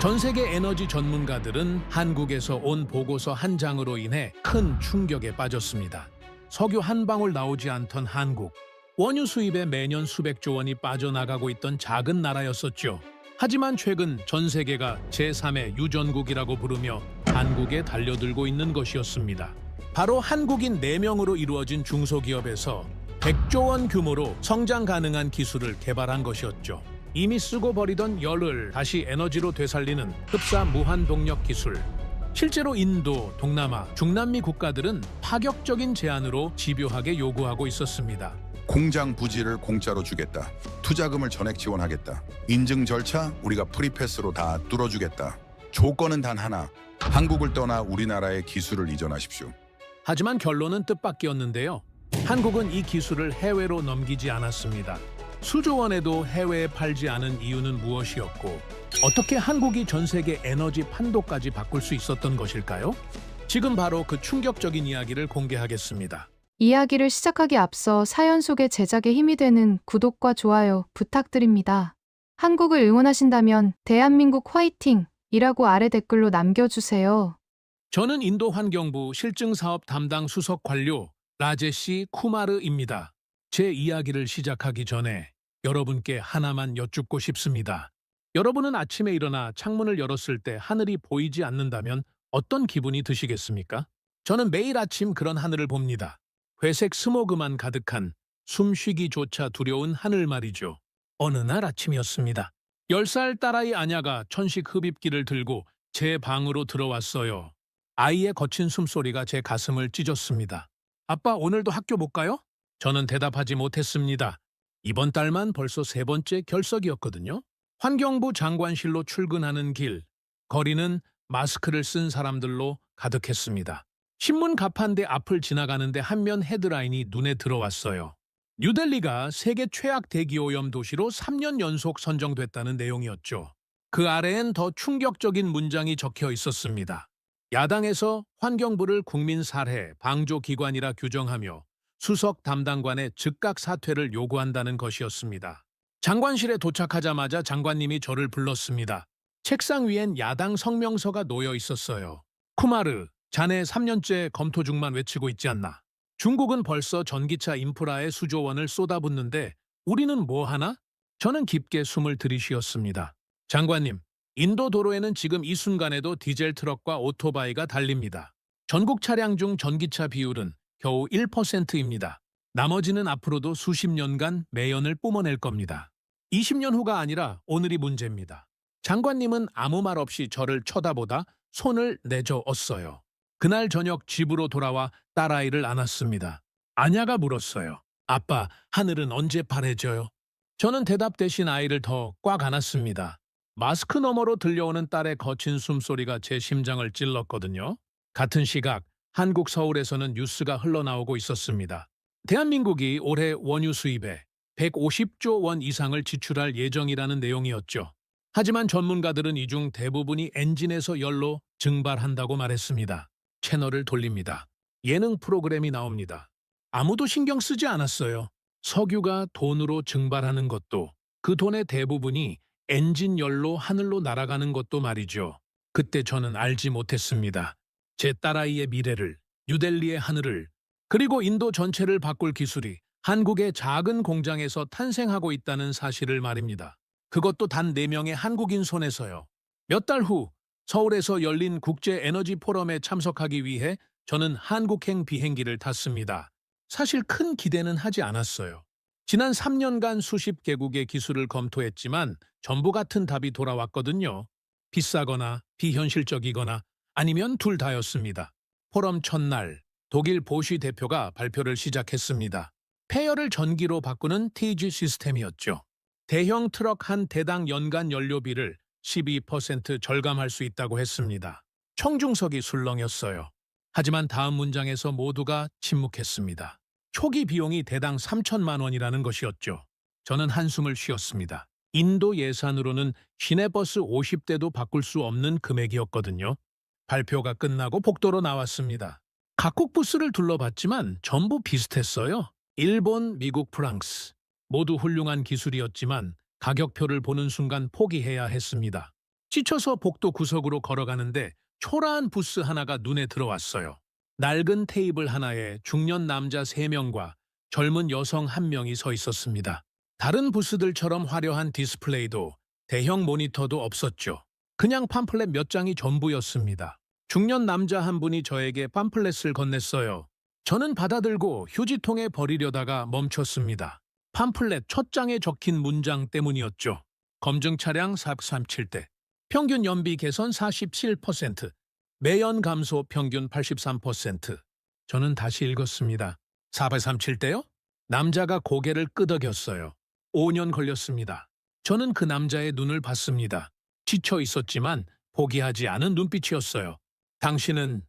전 세계 에너지 전문가들은 한국에서 온 보고서 한 장으로 인해 큰 충격에 빠졌습니다. 석유 한 방울 나오지 않던 한국. 원유 수입에 매년 수백조 원이 빠져나가고 있던 작은 나라였었죠. 하지만 최근 전 세계가 제3의 유전국이라고 부르며 한국에 달려들고 있는 것이었습니다. 바로 한국인 4명으로 이루어진 중소기업에서 100조 원 규모로 성장 가능한 기술을 개발한 것이었죠. 이미 쓰고 버리던 열을 다시 에너지로 되살리는 흡사 무한동력 기술. 실제로 인도, 동남아, 중남미 국가들은 파격적인 제안으로 집요하게 요구하고 있었습니다. 공장 부지를 공짜로 주겠다. 투자금을 전액 지원하겠다. 인증 절차 우리가 프리패스로 다 뚫어주겠다. 조건은 단 하나. 한국을 떠나 우리나라의 기술을 이전하십시오. 하지만 결론은 뜻밖이었는데요. 한국은 이 기술을 해외로 넘기지 않았습니다. 수조 원에도 해외에 팔지 않은 이유는 무엇이었고, 어떻게 한국이 전 세계 에너지 판도까지 바꿀 수 있었던 것일까요? 지금 바로 그 충격적인 이야기를 공개하겠습니다. 이야기를 시작하기 앞서 사연 속의 제작에 힘이 되는 구독과 좋아요 부탁드립니다. 한국을 응원하신다면 대한민국 화이팅! 이라고 아래 댓글로 남겨주세요. 저는 인도 환경부 실증사업 담당 수석 관료 라제시 쿠마르입니다. 제 이야기를 시작하기 전에 여러분께 하나만 여쭙고 싶습니다. 여러분은 아침에 일어나 창문을 열었을 때 하늘이 보이지 않는다면 어떤 기분이 드시겠습니까? 저는 매일 아침 그런 하늘을 봅니다. 회색 스모그만 가득한 숨쉬기조차 두려운 하늘 말이죠. 어느 날 아침이었습니다. 10살 딸아이 아냐가 천식 흡입기를 들고 제 방으로 들어왔어요. 아이의 거친 숨소리가 제 가슴을 찢었습니다. 아빠, 오늘도 학교 못 가요? 저는 대답하지 못했습니다. 이번 달만 벌써 3번째 결석이었거든요. 환경부 장관실로 출근하는 길, 거리는 마스크를 쓴 사람들로 가득했습니다. 신문 가판대 앞을 지나가는데 한면 헤드라인이 눈에 들어왔어요. 뉴델리가 세계 최악 대기오염 도시로 3년 연속 선정됐다는 내용이었죠. 그 아래엔 더 충격적인 문장이 적혀 있었습니다. 야당에서 환경부를 국민 살해 방조 기관이라 규정하며 수석 담당관의 즉각 사퇴를 요구한다는 것이었습니다. 장관실에 도착하자마자 장관님이 저를 불렀습니다. 책상 위엔 야당 성명서가 놓여 있었어요. 쿠마르, 자네 3년째 검토 중만 외치고 있지 않나? 중국은 벌써 전기차 인프라에 수조 원을 쏟아붓는데 우리는 뭐 하나? 저는 깊게 숨을 들이쉬었습니다. 장관님, 인도 도로에는 지금 이 순간에도 디젤 트럭과 오토바이가 달립니다. 전국 차량 중 전기차 비율은 겨우 1%입니다. 나머지는 앞으로도 수십 년간 매연을 뿜어낼 겁니다. 20년 후가 아니라 오늘이 문제입니다. 장관님은 아무 말 없이 저를 쳐다보다 손을 내저었어요. 그날 저녁 집으로 돌아와 딸아이를 안았습니다. 아냐가 물었어요. 아빠, 하늘은 언제 파래져요? 저는 대답 대신 아이를 더 꽉 안았습니다. 마스크 너머로 들려오는 딸의 거친 숨소리가 제 심장을 찔렀거든요. 같은 시각, 한국 서울에서는 뉴스가 흘러나오고 있었습니다. 대한민국이 올해 원유 수입에 150조 원 이상을 지출할 예정이라는 내용이었죠. 하지만 전문가들은 이 중 대부분이 엔진에서 열로 증발한다고 말했습니다. 채널을 돌립니다. 예능 프로그램이 나옵니다. 아무도 신경 쓰지 않았어요. 석유가 돈으로 증발하는 것도, 그 돈의 대부분이 엔진 열로 하늘로 날아가는 것도 말이죠. 그때 저는 알지 못했습니다. 제 딸아이의 미래를, 뉴델리의 하늘을, 그리고 인도 전체를 바꿀 기술이 한국의 작은 공장에서 탄생하고 있다는 사실을 말입니다. 그것도 단 4명의 한국인 손에서요. 몇 달 후 서울에서 열린 국제에너지 포럼에 참석하기 위해 저는 한국행 비행기를 탔습니다. 사실 큰 기대는 하지 않았어요. 지난 3년간 수십 개국의 기술을 검토했지만 전부 같은 답이 돌아왔거든요. 비싸거나 비현실적이거나 아니면 둘 다였습니다. 포럼 첫날, 독일 보쉬 대표가 발표를 시작했습니다. 폐열을 전기로 바꾸는 TG 시스템이었죠. 대형 트럭 한 대당 연간 연료비를 12% 절감할 수 있다고 했습니다. 청중석이 술렁였어요. 하지만 다음 문장에서 모두가 침묵했습니다. 초기 비용이 대당 3천만 원이라는 것이었죠. 저는 한숨을 쉬었습니다. 인도 예산으로는 시내버스 50대도 바꿀 수 없는 금액이었거든요. 발표가 끝나고 복도로 나왔습니다. 각국 부스를 둘러봤지만 전부 비슷했어요. 일본, 미국, 프랑스. 모두 훌륭한 기술이었지만 가격표를 보는 순간 포기해야 했습니다. 지쳐서 복도 구석으로 걸어가는데 초라한 부스 하나가 눈에 들어왔어요. 낡은 테이블 하나에 중년 남자 3명과 젊은 여성 1명이 서 있었습니다. 다른 부스들처럼 화려한 디스플레이도 대형 모니터도 없었죠. 그냥 팜플렛 몇 장이 전부였습니다. 중년 남자 한 분이 저에게 팜플렛을 건넸어요. 저는 받아들고 휴지통에 버리려다가 멈췄습니다. 팜플렛 첫 장에 적힌 문장 때문이었죠. 검증 차량 437대, 평균 연비 개선 47%, 매연 감소 평균 83%. 저는 다시 읽었습니다. 437대요? 남자가 고개를 끄덕였어요. 5년 걸렸습니다. 저는 그 남자의 눈을 봤습니다. 지쳐 있었지만 포기하지 않은 눈빛이었어요. 당신은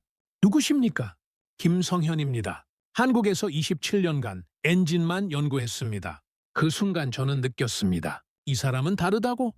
누구십니까? 김성현입니다. 한국에서 27년간 엔진만 연구했습니다. 그 순간 저는 느꼈습니다. 이 사람은 다르다고.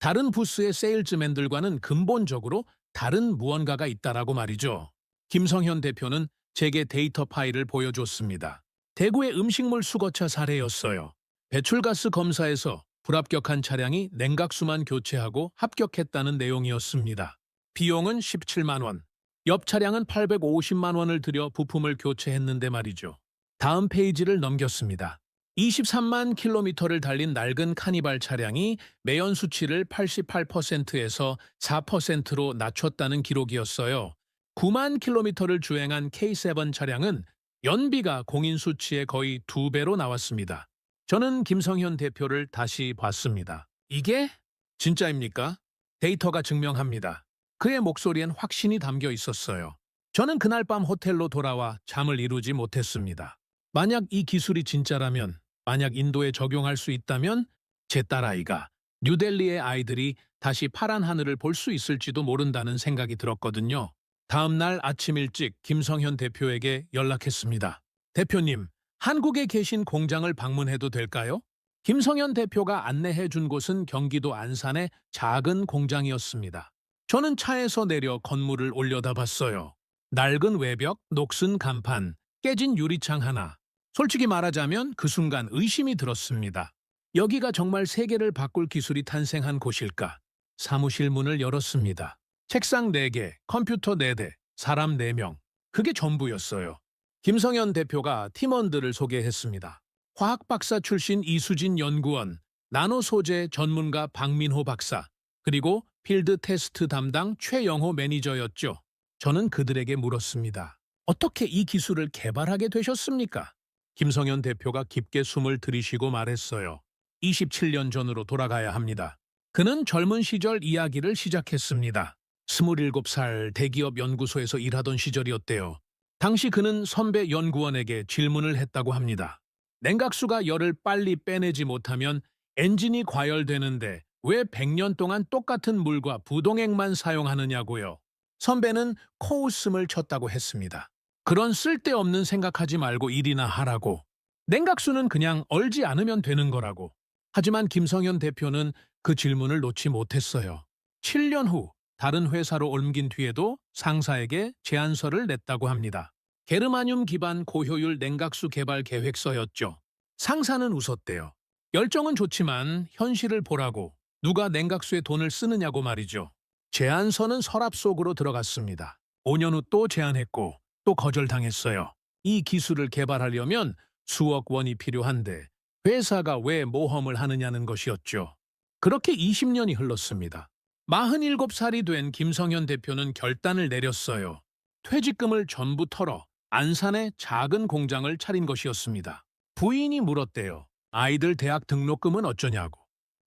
다른 부스의 세일즈맨들과는 근본적으로 다른 무언가가 있다라고 말이죠. 김성현 대표는 제게 데이터 파일을 보여줬습니다. 대구의 음식물 수거차 사례였어요. 배출가스 검사에서 불합격한 차량이 냉각수만 교체하고 합격했다는 내용이었습니다. 비용은 17만 원. 옆 차량은 850만 원을 들여 부품을 교체했는데 말이죠. 다음 페이지를 넘겼습니다. 23만 킬로미터를 달린 낡은 카니발 차량이 매연 수치를 88%에서 4%로 낮췄다는 기록이었어요. 9만 킬로미터를 주행한 K7 차량은 연비가 공인 수치의 거의 2배로 나왔습니다. 저는 김성현 대표를 다시 봤습니다. 이게 진짜입니까? 데이터가 증명합니다. 그의 목소리엔 확신이 담겨 있었어요. 저는 그날 밤 호텔로 돌아와 잠을 이루지 못했습니다. 만약 이 기술이 진짜라면, 만약 인도에 적용할 수 있다면 제 딸아이가, 뉴델리의 아이들이 다시 파란 하늘을 볼 수 있을지도 모른다는 생각이 들었거든요. 다음 날 아침 일찍 김성현 대표에게 연락했습니다. 대표님, 한국에 계신 공장을 방문해도 될까요? 김성현 대표가 안내해 준 곳은 경기도 안산의 작은 공장이었습니다. 저는 차에서 내려 건물을 올려다봤어요. 낡은 외벽, 녹슨 간판, 깨진 유리창 하나. 솔직히 말하자면 그 순간 의심이 들었습니다. 여기가 정말 세계를 바꿀 기술이 탄생한 곳일까? 사무실 문을 열었습니다. 책상 4개, 컴퓨터 4대, 사람 4명. 그게 전부였어요. 김성현 대표가 팀원들을 소개했습니다. 화학 박사 출신 이수진 연구원, 나노 소재 전문가 박민호 박사, 그리고 필드 테스트 담당 최영호 매니저였죠. 저는 그들에게 물었습니다. 어떻게 이 기술을 개발하게 되셨습니까? 김성현 대표가 깊게 숨을 들이쉬고 말했어요. 27년 전으로 돌아가야 합니다. 그는 젊은 시절 이야기를 시작했습니다. 27살 대기업 연구소에서 일하던 시절이었대요. 당시 그는 선배 연구원에게 질문을 했다고 합니다. 냉각수가 열을 빨리 빼내지 못하면 엔진이 과열되는데 왜 100년 동안 똑같은 물과 부동액만 사용하느냐고요. 선배는 코웃음을 쳤다고 했습니다. 그런 쓸데없는 생각하지 말고 일이나 하라고. 냉각수는 그냥 얼지 않으면 되는 거라고. 하지만 김성현 대표는 그 질문을 놓지 못했어요. 7년 후 다른 회사로 옮긴 뒤에도 상사에게 제안서를 냈다고 합니다. 게르마늄 기반 고효율 냉각수 개발 계획서였죠. 상사는 웃었대요. 열정은 좋지만 현실을 보라고. 누가 냉각수에 돈을 쓰느냐고 말이죠. 제안서는 서랍 속으로 들어갔습니다. 5년 후 또 제안했고 또 거절당했어요. 이 기술을 개발하려면 수억 원이 필요한데 회사가 왜 모험을 하느냐는 것이었죠. 그렇게 20년이 흘렀습니다. 47살이 된 김성현 대표는 결단을 내렸어요. 퇴직금을 전부 털어 안산에 작은 공장을 차린 것이었습니다. 부인이 물었대요. 아이들 대학 등록금은 어쩌냐고.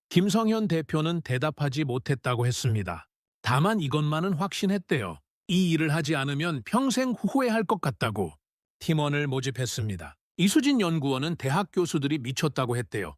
김성현 대표는 대답하지 못했다고 했습니다. 다만 이것만은 확신했대요. 이 일을 하지 않으면 평생 후회할 것 같다고. 팀원을 모집했습니다. 이수진 연구원은 대학 교수들이 미쳤다고 했대요.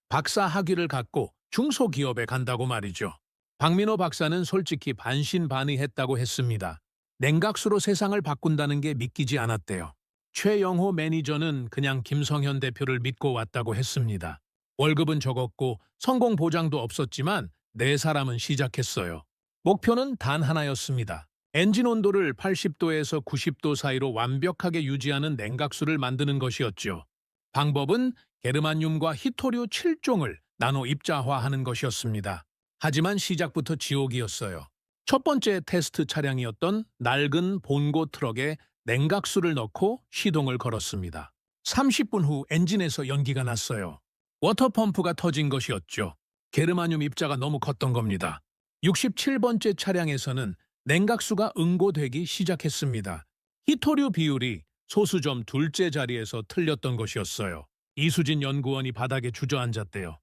박사 학위를 갖고 중소기업에 간다고 말이죠. 박민호 박사는 솔직히 반신반의했다고 했습니다. 냉각수로 세상을 바꾼다는 게 믿기지 않았대요. 최영호 매니저는 그냥 김성현 대표를 믿고 왔다고 했습니다. 월급은 적었고 성공 보장도 없었지만 4사람은 시작했어요. 목표는 단 하나였습니다. 엔진 온도를 80도에서 90도 사이로 완벽하게 유지하는 냉각수를 만드는 것이었죠. 방법은 게르마늄과 히토류 7종을 나노 입자화하는 것이었습니다. 하지만 시작부터 지옥이었어요. 첫 번째 테스트 차량이었던 낡은 본고 트럭에 냉각수를 넣고 시동을 걸었습니다. 30분 후 엔진에서 연기가 났어요. 워터펌프가 터진 것이었죠. 게르마늄 입자가 너무 컸던 겁니다. 67번째 차량에서는 냉각수가 응고되기 시작했습니다. 히토류 비율이 소수점 둘째 자리에서 틀렸던 것이었어요. 이수진 연구원이 바닥에 주저앉았대요.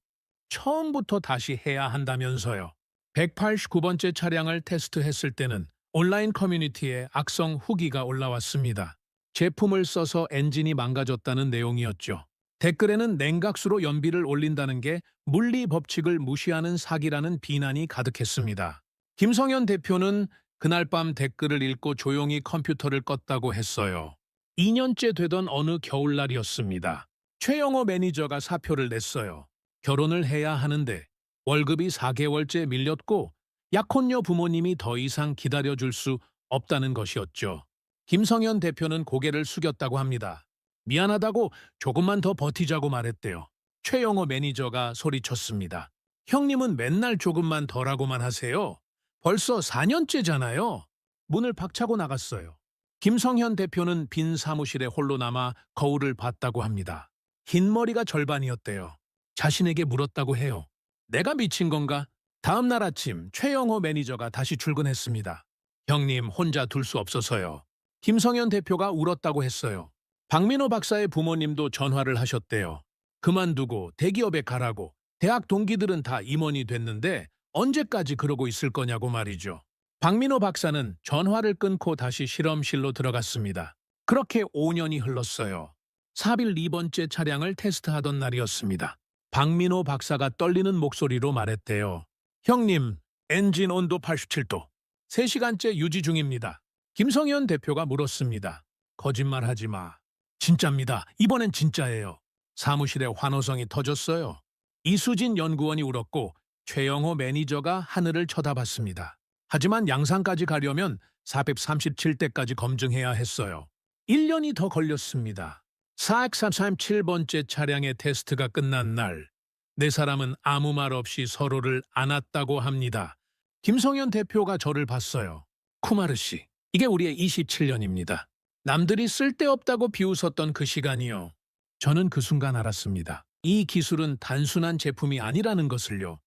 처음부터 다시 해야 한다면서요. 189번째 차량을 테스트했을 때는 온라인 커뮤니티에 악성 후기가 올라왔습니다. 제품을 써서 엔진이 망가졌다는 내용이었죠. 댓글에는 냉각수로 연비를 올린다는 게 물리 법칙을 무시하는 사기라는 비난이 가득했습니다. 김성현 대표는 그날 밤 댓글을 읽고 조용히 컴퓨터를 껐다고 했어요. 2년째 되던 어느 겨울날이었습니다. 최영호 매니저가 사표를 냈어요. 결혼을 해야 하는데 월급이 4개월째 밀렸고 약혼녀 부모님이 더 이상 기다려줄 수 없다는 것이었죠. 김성현 대표는 고개를 숙였다고 합니다. 미안하다고 조금만 더 버티자고 말했대요. 최영호 매니저가 소리쳤습니다. 형님은 맨날 조금만 더라고만 하세요. 벌써 4년째잖아요. 문을 박차고 나갔어요. 김성현 대표는 빈 사무실에 홀로 남아 거울을 봤다고 합니다. 흰머리가 절반이었대요. 자신에게 물었다고 해요. 내가 미친 건가? 다음 날 아침 최영호 매니저가 다시 출근했습니다. 형님 혼자 둘 수 없어서요. 김성현 대표가 울었다고 했어요. 박민호 박사의 부모님도 전화를 하셨대요. 그만두고 대기업에 가라고. 대학 동기들은 다 임원이 됐는데 언제까지 그러고 있을 거냐고 말이죠. 박민호 박사는 전화를 끊고 다시 실험실로 들어갔습니다. 그렇게 5년이 흘렀어요. 4일 2번째 차량을 테스트하던 날이었습니다. 박민호 박사가 떨리는 목소리로 말했대요. 형님, 엔진 온도 87도. 3시간째 유지 중입니다. 김성현 대표가 물었습니다. 거짓말하지 마. 진짜입니다. 이번엔 진짜예요. 사무실에 환호성이 터졌어요. 이수진 연구원이 울었고 최영호 매니저가 하늘을 쳐다봤습니다. 하지만 양산까지 가려면 437대까지 검증해야 했어요. 1년이 더 걸렸습니다. 437번째 차량의 테스트가 끝난 날, 네 사람은 아무 말 없이 서로를 안았다고 합니다. 김성현 대표가 저를 봤어요. 쿠마르 씨, 이게 우리의 27년입니다. 남들이 쓸데없다고 비웃었던 그 시간이요. 저는 그 순간 알았습니다. 이 기술은 단순한 제품이 아니라는 것을요.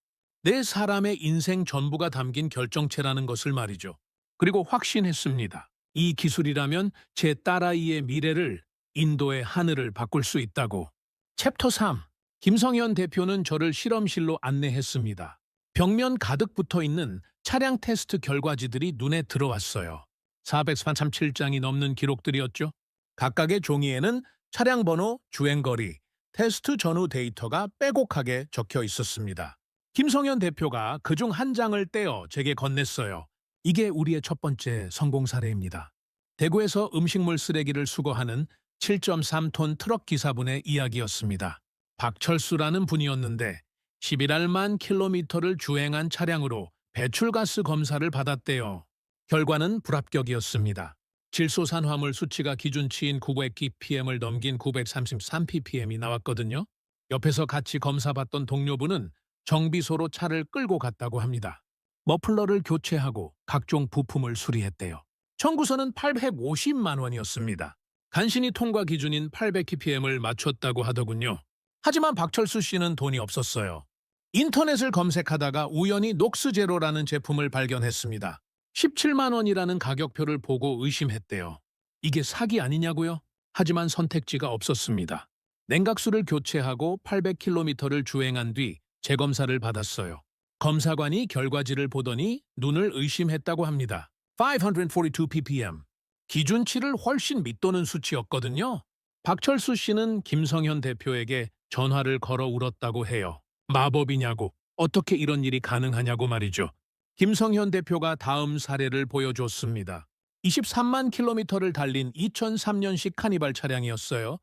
네 사람의 인생 전부가 담긴 결정체라는 것을 말이죠. 그리고 확신했습니다. 이 기술이라면 제 딸아이의 미래를, 인도의 하늘을 바꿀 수 있다고. 챕터 3. 김성현 대표는 저를 실험실로 안내했습니다. 벽면 가득 붙어 있는 차량 테스트 결과지들이 눈에 들어왔어요. 437장이 넘는 기록들이었죠. 각각의 종이에는 차량 번호, 주행거리, 테스트 전후 데이터가 빼곡하게 적혀 있었습니다. 김성현 대표가 그중 한 장을 떼어 제게 건넸어요. 이게 우리의 첫 번째 성공 사례입니다. 대구에서 음식물 쓰레기를 수거하는 7.3톤 트럭 기사분의 이야기였습니다. 박철수라는 분이었는데 11알만 킬로미터를 주행한 차량으로 배출가스 검사를 받았대요. 결과는 불합격이었습니다. 질소산화물 수치가 기준치인 900ppm을 넘긴 933ppm이 나왔거든요. 옆에서 같이 검사받던 동료분은 정비소로 차를 끌고 갔다고 합니다. 머플러를 교체하고 각종 부품을 수리했대요. 청구서는 850만 원이었습니다. 간신히 통과 기준인 800ppm을 맞췄다고 하더군요. 하지만 박철수 씨는 돈이 없었어요. 인터넷을 검색하다가 우연히 녹스제로라는 제품을 발견했습니다. 17만 원이라는 가격표를 보고 의심했대요. 이게 사기 아니냐고요? 하지만 선택지가 없었습니다. 냉각수를 교체하고 800km를 주행한 뒤 재검사를 받았어요. 검사관이 결과지를 보더니 눈을 의심했다고 합니다. 542ppm. 기준치를 훨씬 밑도는 수치였거든요. 박철수 씨는 김성현 대표에게 전화를 걸어 울었다고 해요. 마법이냐고, 어떻게 이런 일이 가능하냐고 말이죠. 김성현 대표가 다음 사례를 보여줬습니다. 23만 킬로미터를 달린 2003년식 카니발 차량이었어요.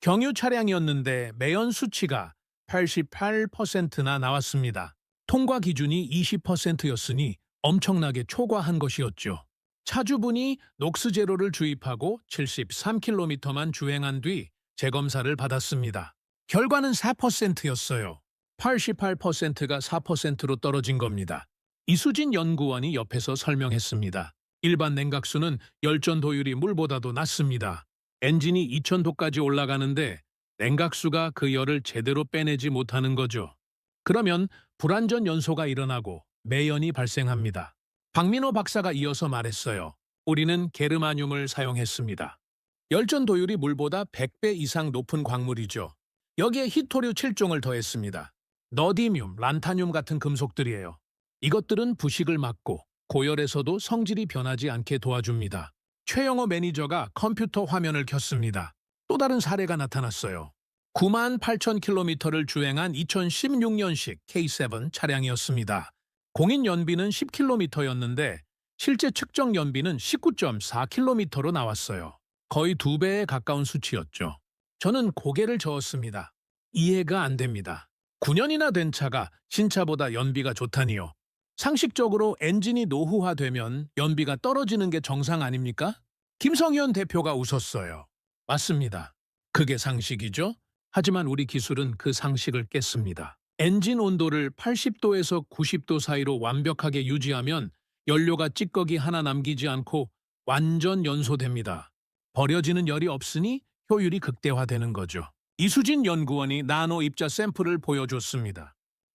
경유 차량이었는데 매연 수치가 88%나 나왔습니다. 통과 기준이 20%였으니 엄청나게 초과한 것이었죠. 차주분이 녹스제로를 주입하고 73km만 주행한 뒤 재검사를 받았습니다. 결과는 4%였어요. 88%가 4%로 떨어진 겁니다. 이수진 연구원이 옆에서 설명했습니다. 일반 냉각수는 열전 도율이 물보다도 낮습니다. 엔진이 2000도까지 올라가는데 냉각수가 그 열을 제대로 빼내지 못하는 거죠. 그러면 불완전 연소가 일어나고 매연이 발생합니다. 박민호 박사가 이어서 말했어요. 우리는 게르마늄을 사용했습니다. 열전 도율이 물보다 100배 이상 높은 광물이죠. 여기에 히토류 7종을 더했습니다. 너디뮴, 란타늄 같은 금속들이에요. 이것들은 부식을 막고 고열에서도 성질이 변하지 않게 도와줍니다. 최영호 매니저가 컴퓨터 화면을 켰습니다. 또 다른 사례가 나타났어요. 98,000km를 주행한 2016년식 K7 차량이었습니다. 공인 연비는 10km였는데 실제 측정 연비는 19.4km로 나왔어요. 거의 2배에 가까운 수치였죠. 저는 고개를 저었습니다. 이해가 안 됩니다. 9년이나 된 차가 신차보다 연비가 좋다니요. 상식적으로 엔진이 노후화되면 연비가 떨어지는 게 정상 아닙니까? 김성현 대표가 웃었어요. 맞습니다. 그게 상식이죠? 하지만 우리 기술은 그 상식을 깼습니다. 엔진 온도를 80도에서 90도 사이로 완벽하게 유지하면 연료가 찌꺼기 하나 남기지 않고 완전 연소됩니다. 버려지는 열이 없으니 효율이 극대화되는 거죠. 이수진 연구원이 나노 입자 샘플을 보여줬습니다.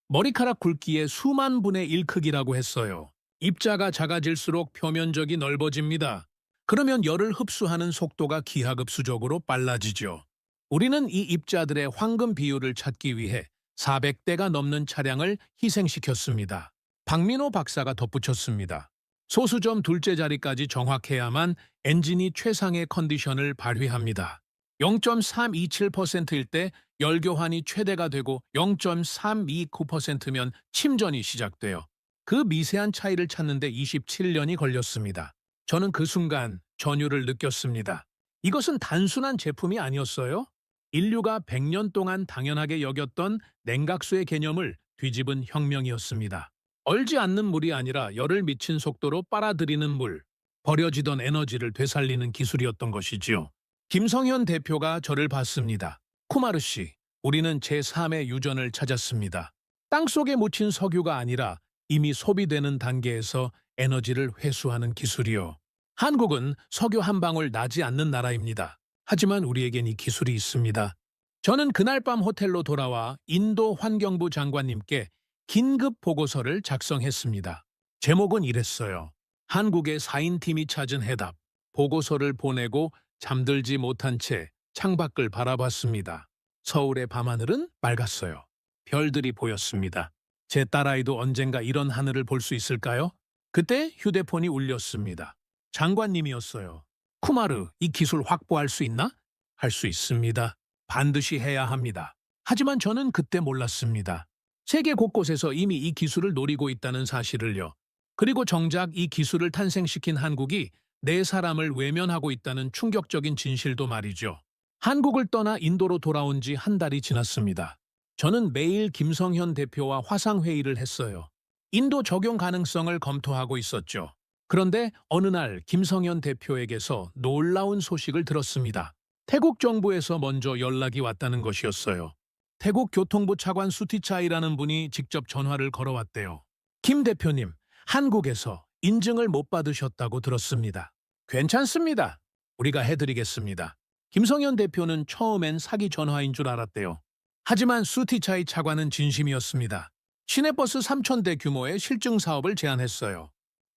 머리카락 굵기의 수만 분의 1 크기라고 했어요. 입자가 작아질수록 표면적이 넓어집니다. 그러면 열을 흡수하는 속도가 기하급수적으로 빨라지죠. 우리는 이 입자들의 황금 비율을 찾기 위해 400대가 넘는 차량을 희생시켰습니다. 박민호 박사가 덧붙였습니다. 소수점 둘째 자리까지 정확해야만 엔진이 최상의 컨디션을 발휘합니다. 0.327%일 때 열교환이 최대가 되고 0.329%면 침전이 시작돼요. 그 미세한 차이를 찾는데 27년이 걸렸습니다. 저는 그 순간 전율을 느꼈습니다. 이것은 단순한 제품이 아니었어요. 인류가 100년 동안 당연하게 여겼던 냉각수의 개념을 뒤집은 혁명이었습니다. 얼지 않는 물이 아니라 열을 미친 속도로 빨아들이는 물, 버려지던 에너지를 되살리는 기술이었던 것이지요. 김성현 대표가 저를 봤습니다. 쿠마르 씨, 우리는 제3의 유전을 찾았습니다. 땅속에 묻힌 석유가 아니라 이미 소비되는 단계에서 에너지를 회수하는 기술이요. 한국은 석유 한 방울 나지 않는 나라입니다. 하지만 우리에겐 이 기술이 있습니다. 저는 그날 밤 호텔로 돌아와 인도 환경부 장관님께 긴급 보고서를 작성했습니다. 제목은 이랬어요. 한국의 4인팀이 찾은 해답. 보고서를 보내고 잠들지 못한 채 창밖을 바라봤습니다. 서울의 밤하늘은 맑았어요. 별들이 보였습니다. 제 딸아이도 언젠가 이런 하늘을 볼 수 있을까요? 그때 휴대폰이 울렸습니다. 장관님이었어요. 쿠마르, 이 기술 확보할 수 있나? 할 수 있습니다. 반드시 해야 합니다. 하지만 저는 그때 몰랐습니다. 세계 곳곳에서 이미 이 기술을 노리고 있다는 사실을요. 그리고 정작 이 기술을 탄생시킨 한국이 네 사람을 외면하고 있다는 충격적인 진실도 말이죠. 한국을 떠나 인도로 돌아온 지 한 달이 지났습니다. 저는 매일 김성현 대표와 화상회의를 했어요. 인도 적용 가능성을 검토하고 있었죠. 그런데 어느 날 김성현 대표에게서 놀라운 소식을 들었습니다. 태국 정부에서 먼저 연락이 왔다는 것이었어요. 태국 교통부 차관 수티차이라는 분이 직접 전화를 걸어왔대요. 김 대표님, 한국에서 인증을 못 받으셨다고 들었습니다. 괜찮습니다. 우리가 해드리겠습니다. 김성현 대표는 처음엔 사기 전화인 줄 알았대요. 하지만 수티차이 차관은 진심이었습니다. 시내버스 3,000대 규모의 실증 사업을 제안했어요.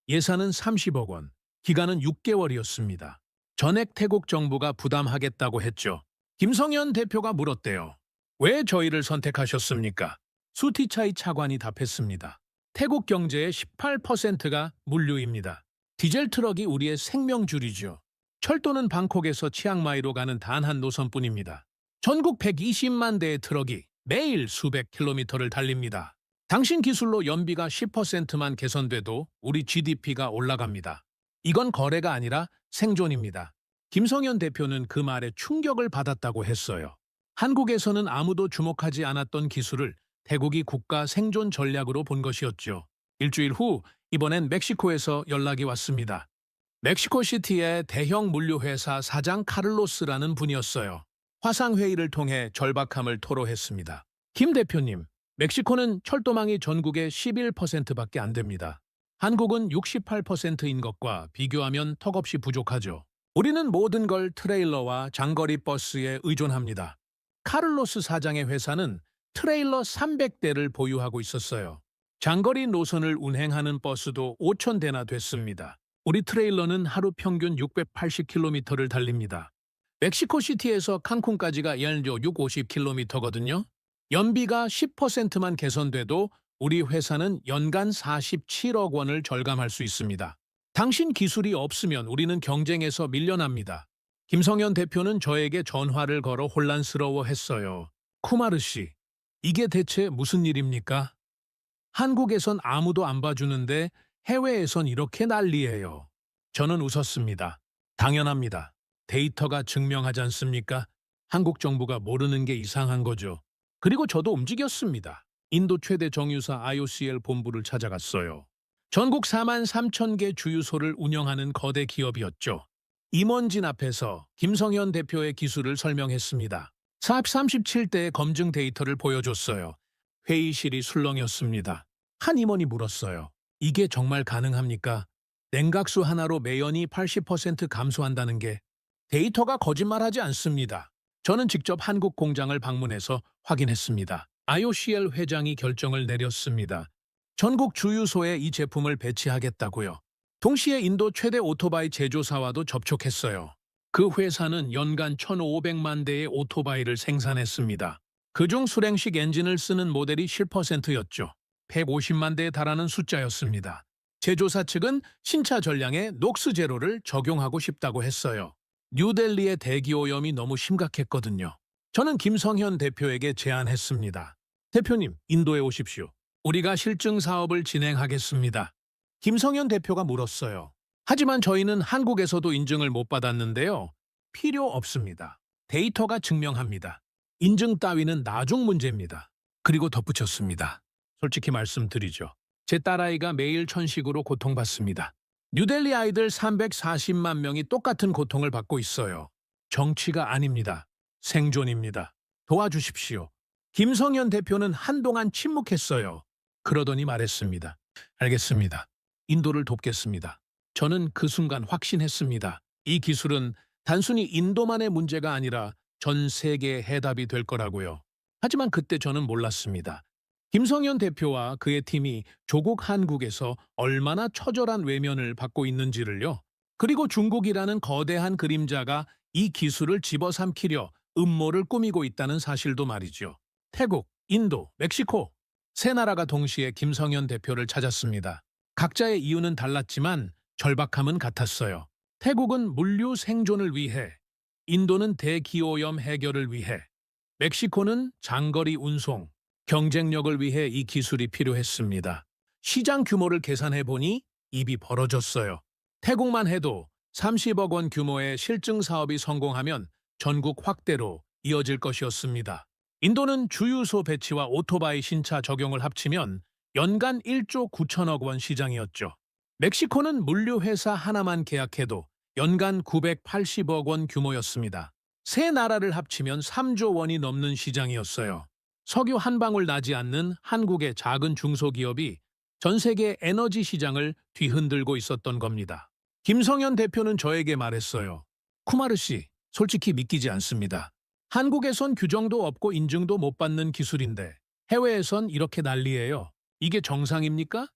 예산은 30억 원, 기간은 6개월이었습니다. 전액 태국 정부가 부담하겠다고 했죠. 김성현 대표가 물었대요. 왜 저희를 선택하셨습니까? 수티차이 차관이 답했습니다. 태국 경제의 18%가 물류입니다. 디젤 트럭이 우리의 생명줄이죠. 철도는 방콕에서 치앙마이로 가는 단 한 노선뿐입니다. 전국 120만 대의 트럭이 매일 수백 킬로미터를 달립니다. 당신 기술로 연비가 10%만 개선돼도 우리 GDP가 올라갑니다. 이건 거래가 아니라 생존입니다. 김성현 대표는 그 말에 충격을 받았다고 했어요. 한국에서는 아무도 주목하지 않았던 기술을 태국이 국가 생존 전략으로 본 것이었죠. 일주일 후 이번엔 멕시코에서 연락이 왔습니다. 멕시코시티의 대형 물류회사 사장 카를로스라는 분이었어요. 화상회의를 통해 절박함을 토로했습니다. 김 대표님, 멕시코는 철도망이 전국의 11%밖에 안 됩니다. 한국은 68%인 것과 비교하면 턱없이 부족하죠. 우리는 모든 걸 트레일러와 장거리 버스에 의존합니다. 카를로스 사장의 회사는 트레일러 300대를 보유하고 있었어요. 장거리 노선을 운행하는 버스도 5,000대나 됐습니다. 우리 트레일러는 하루 평균 680km를 달립니다. 멕시코시티에서 칸쿤까지가 연료 650km거든요. 연비가 10%만 개선돼도 우리 회사는 연간 47억 원을 절감할 수 있습니다. 당신 기술이 없으면 우리는 경쟁에서 밀려납니다. 김성현 대표는 저에게 전화를 걸어 혼란스러워했어요. 쿠마르 씨, 이게 대체 무슨 일입니까? 한국에선 아무도 안 봐주는데 해외에선 이렇게 난리예요. 저는 웃었습니다. 당연합니다. 데이터가 증명하지 않습니까? 한국 정부가 모르는 게 이상한 거죠. 그리고 저도 움직였습니다. 인도 최대 정유사 IOCL 본부를 찾아갔어요. 전국 43,000개 주유소를 운영하는 거대 기업이었죠. 임원진 앞에서 김성현 대표의 기술을 설명했습니다. 437대의 검증 데이터를 보여줬어요. 회의실이 술렁였습니다. 한 임원이 물었어요. 이게 정말 가능합니까? 냉각수 하나로 매연이 80% 감소한다는 게 데이터가 거짓말하지 않습니다. 저는 직접 한국 공장을 방문해서 확인했습니다. IOCL 회장이 결정을 내렸습니다. 전국 주유소에 이 제품을 배치하겠다고요. 동시에 인도 최대 오토바이 제조사와도 접촉했어요. 그 회사는 연간 1,500만 대의 오토바이를 생산했습니다. 그중 수랭식 엔진을 쓰는 모델이 7%였죠. 150만 대에 달하는 숫자였습니다. 제조사 측은 신차 전량에 녹스 제로를 적용하고 싶다고 했어요. 뉴델리의 대기오염이 너무 심각했거든요. 저는 김성현 대표에게 제안했습니다. 대표님, 인도에 오십시오. 우리가 실증 사업을 진행하겠습니다. 김성현 대표가 물었어요. 하지만 저희는 한국에서도 인증을 못 받았는데요. 필요 없습니다. 데이터가 증명합니다. 인증 따위는 나중 문제입니다. 그리고 덧붙였습니다. 솔직히 말씀드리죠. 제 딸아이가 매일 천식으로 고통받습니다. 뉴델리 아이들 340만 명이 똑같은 고통을 받고 있어요. 정치가 아닙니다. 생존입니다. 도와주십시오. 김성현 대표는 한동안 침묵했어요. 그러더니 말했습니다. 알겠습니다. 인도를 돕겠습니다. 저는 그 순간 확신했습니다. 이 기술은 단순히 인도만의 문제가 아니라 전 세계의 해답이 될 거라고요. 하지만 그때 저는 몰랐습니다. 김성현 대표와 그의 팀이 조국 한국에서 얼마나 처절한 외면을 받고 있는지를요. 그리고 중국이라는 거대한 그림자가 이 기술을 집어삼키려 음모를 꾸미고 있다는 사실도 말이죠. 태국, 인도, 멕시코 세 나라가 동시에 김성현 대표를 찾았습니다. 각자의 이유는 달랐지만 절박함은 같았어요. 태국은 물류 생존을 위해, 인도는 대기오염 해결을 위해, 멕시코는 장거리 운송, 경쟁력을 위해 이 기술이 필요했습니다. 시장 규모를 계산해 보니 입이 벌어졌어요. 태국만 해도 30억 원 규모의 실증 사업이 성공하면 전국 확대로 이어질 것이었습니다. 인도는 주유소 배치와 오토바이 신차 적용을 합치면 연간 1조 9천억 원 시장이었죠. 멕시코는 물류회사 하나만 계약해도 연간 980억 원 규모였습니다. 세 나라를 합치면 3조 원이 넘는 시장이었어요. 석유 한 방울 나지 않는 한국의 작은 중소기업이 전 세계 에너지 시장을 뒤흔들고 있었던 겁니다. 김성현 대표는 저에게 말했어요. 쿠마르 씨, 솔직히 믿기지 않습니다. 한국에선 규정도 없고 인증도 못 받는 기술인데 해외에선 이렇게 난리예요. 이게 정상입니까?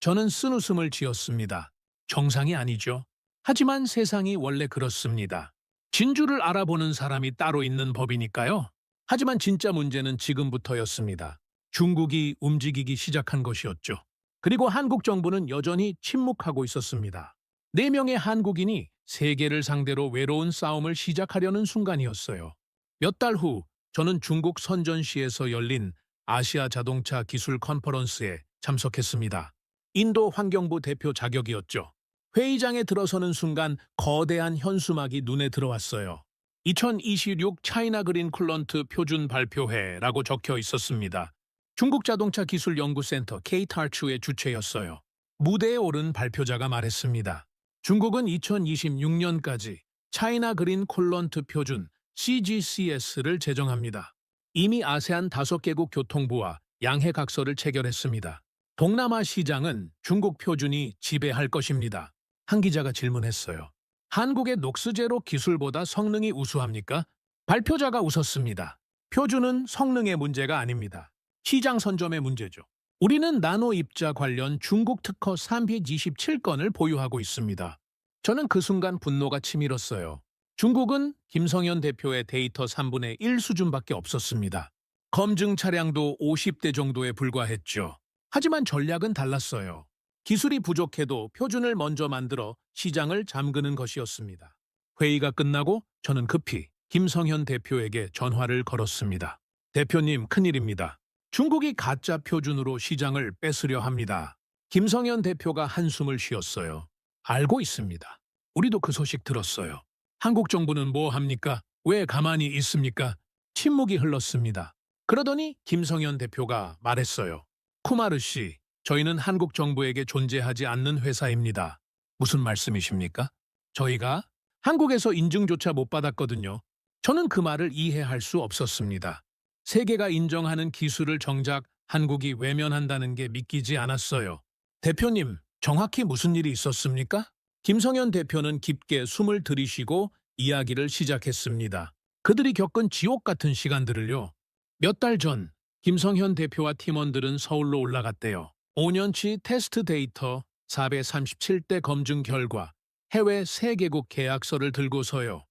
저는 쓴웃음을 지었습니다. 정상이 아니죠. 하지만 세상이 원래 그렇습니다. 진주를 알아보는 사람이 따로 있는 법이니까요. 하지만 진짜 문제는 지금부터였습니다. 중국이 움직이기 시작한 것이었죠. 그리고 한국 정부는 여전히 침묵하고 있었습니다. 4명의 한국인이 세계를 상대로 외로운 싸움을 시작하려는 순간이었어요. 몇 달 후 저는 중국 선전시에서 열린 아시아 자동차 기술 컨퍼런스에 참석했습니다. 인도 환경부 대표 자격이었죠. 회의장에 들어서는 순간 거대한 현수막이 눈에 들어왔어요. 2026 차이나 그린 쿨런트 표준 발표회라고 적혀 있었습니다. 중국 자동차 기술 연구센터 K-TARC의 주최였어요. 무대에 오른 발표자가 말했습니다. 중국은 2026년까지 차이나 그린 쿨런트 표준 CGCS를 제정합니다. 이미 아세안 5개국 교통부와 양해각서를 체결했습니다. 동남아 시장은 중국 표준이 지배할 것입니다. 한 기자가 질문했어요. 한국의 녹스제로 기술보다 성능이 우수합니까? 발표자가 웃었습니다. 표준은 성능의 문제가 아닙니다. 시장 선점의 문제죠. 우리는 나노 입자 관련 중국 특허 327건을 보유하고 있습니다. 저는 그 순간 분노가 치밀었어요. 중국은 김성현 대표의 데이터 3분의 1 수준밖에 없었습니다. 검증 차량도 50대 정도에 불과했죠. 하지만 전략은 달랐어요. 기술이 부족해도 표준을 먼저 만들어 시장을 잠그는 것이었습니다. 회의가 끝나고 저는 급히 김성현 대표에게 전화를 걸었습니다. 대표님, 큰일입니다. 중국이 가짜 표준으로 시장을 뺏으려 합니다. 김성현 대표가 한숨을 쉬었어요. 알고 있습니다. 우리도 그 소식 들었어요. 한국 정부는 뭐 합니까? 왜 가만히 있습니까? 침묵이 흘렀습니다. 그러더니 김성현 대표가 말했어요. 쿠마르 씨, 저희는 한국 정부에게 존재하지 않는 회사입니다. 무슨 말씀이십니까? 저희가 한국에서 인증조차 못 받았거든요. 저는 그 말을 이해할 수 없었습니다. 세계가 인정하는 기술을 정작 한국이 외면한다는 게 믿기지 않았어요. 대표님, 정확히 무슨 일이 있었습니까? 김성현 대표는 깊게 숨을 들이쉬고 이야기를 시작했습니다. 그들이 겪은 지옥 같은 시간들을요. 몇 달 전 김성현 대표와 팀원들은 서울로 올라갔대요. 5년치 테스트 데이터 437대 검증 결과 해외 3개국 계약서를 들고서요.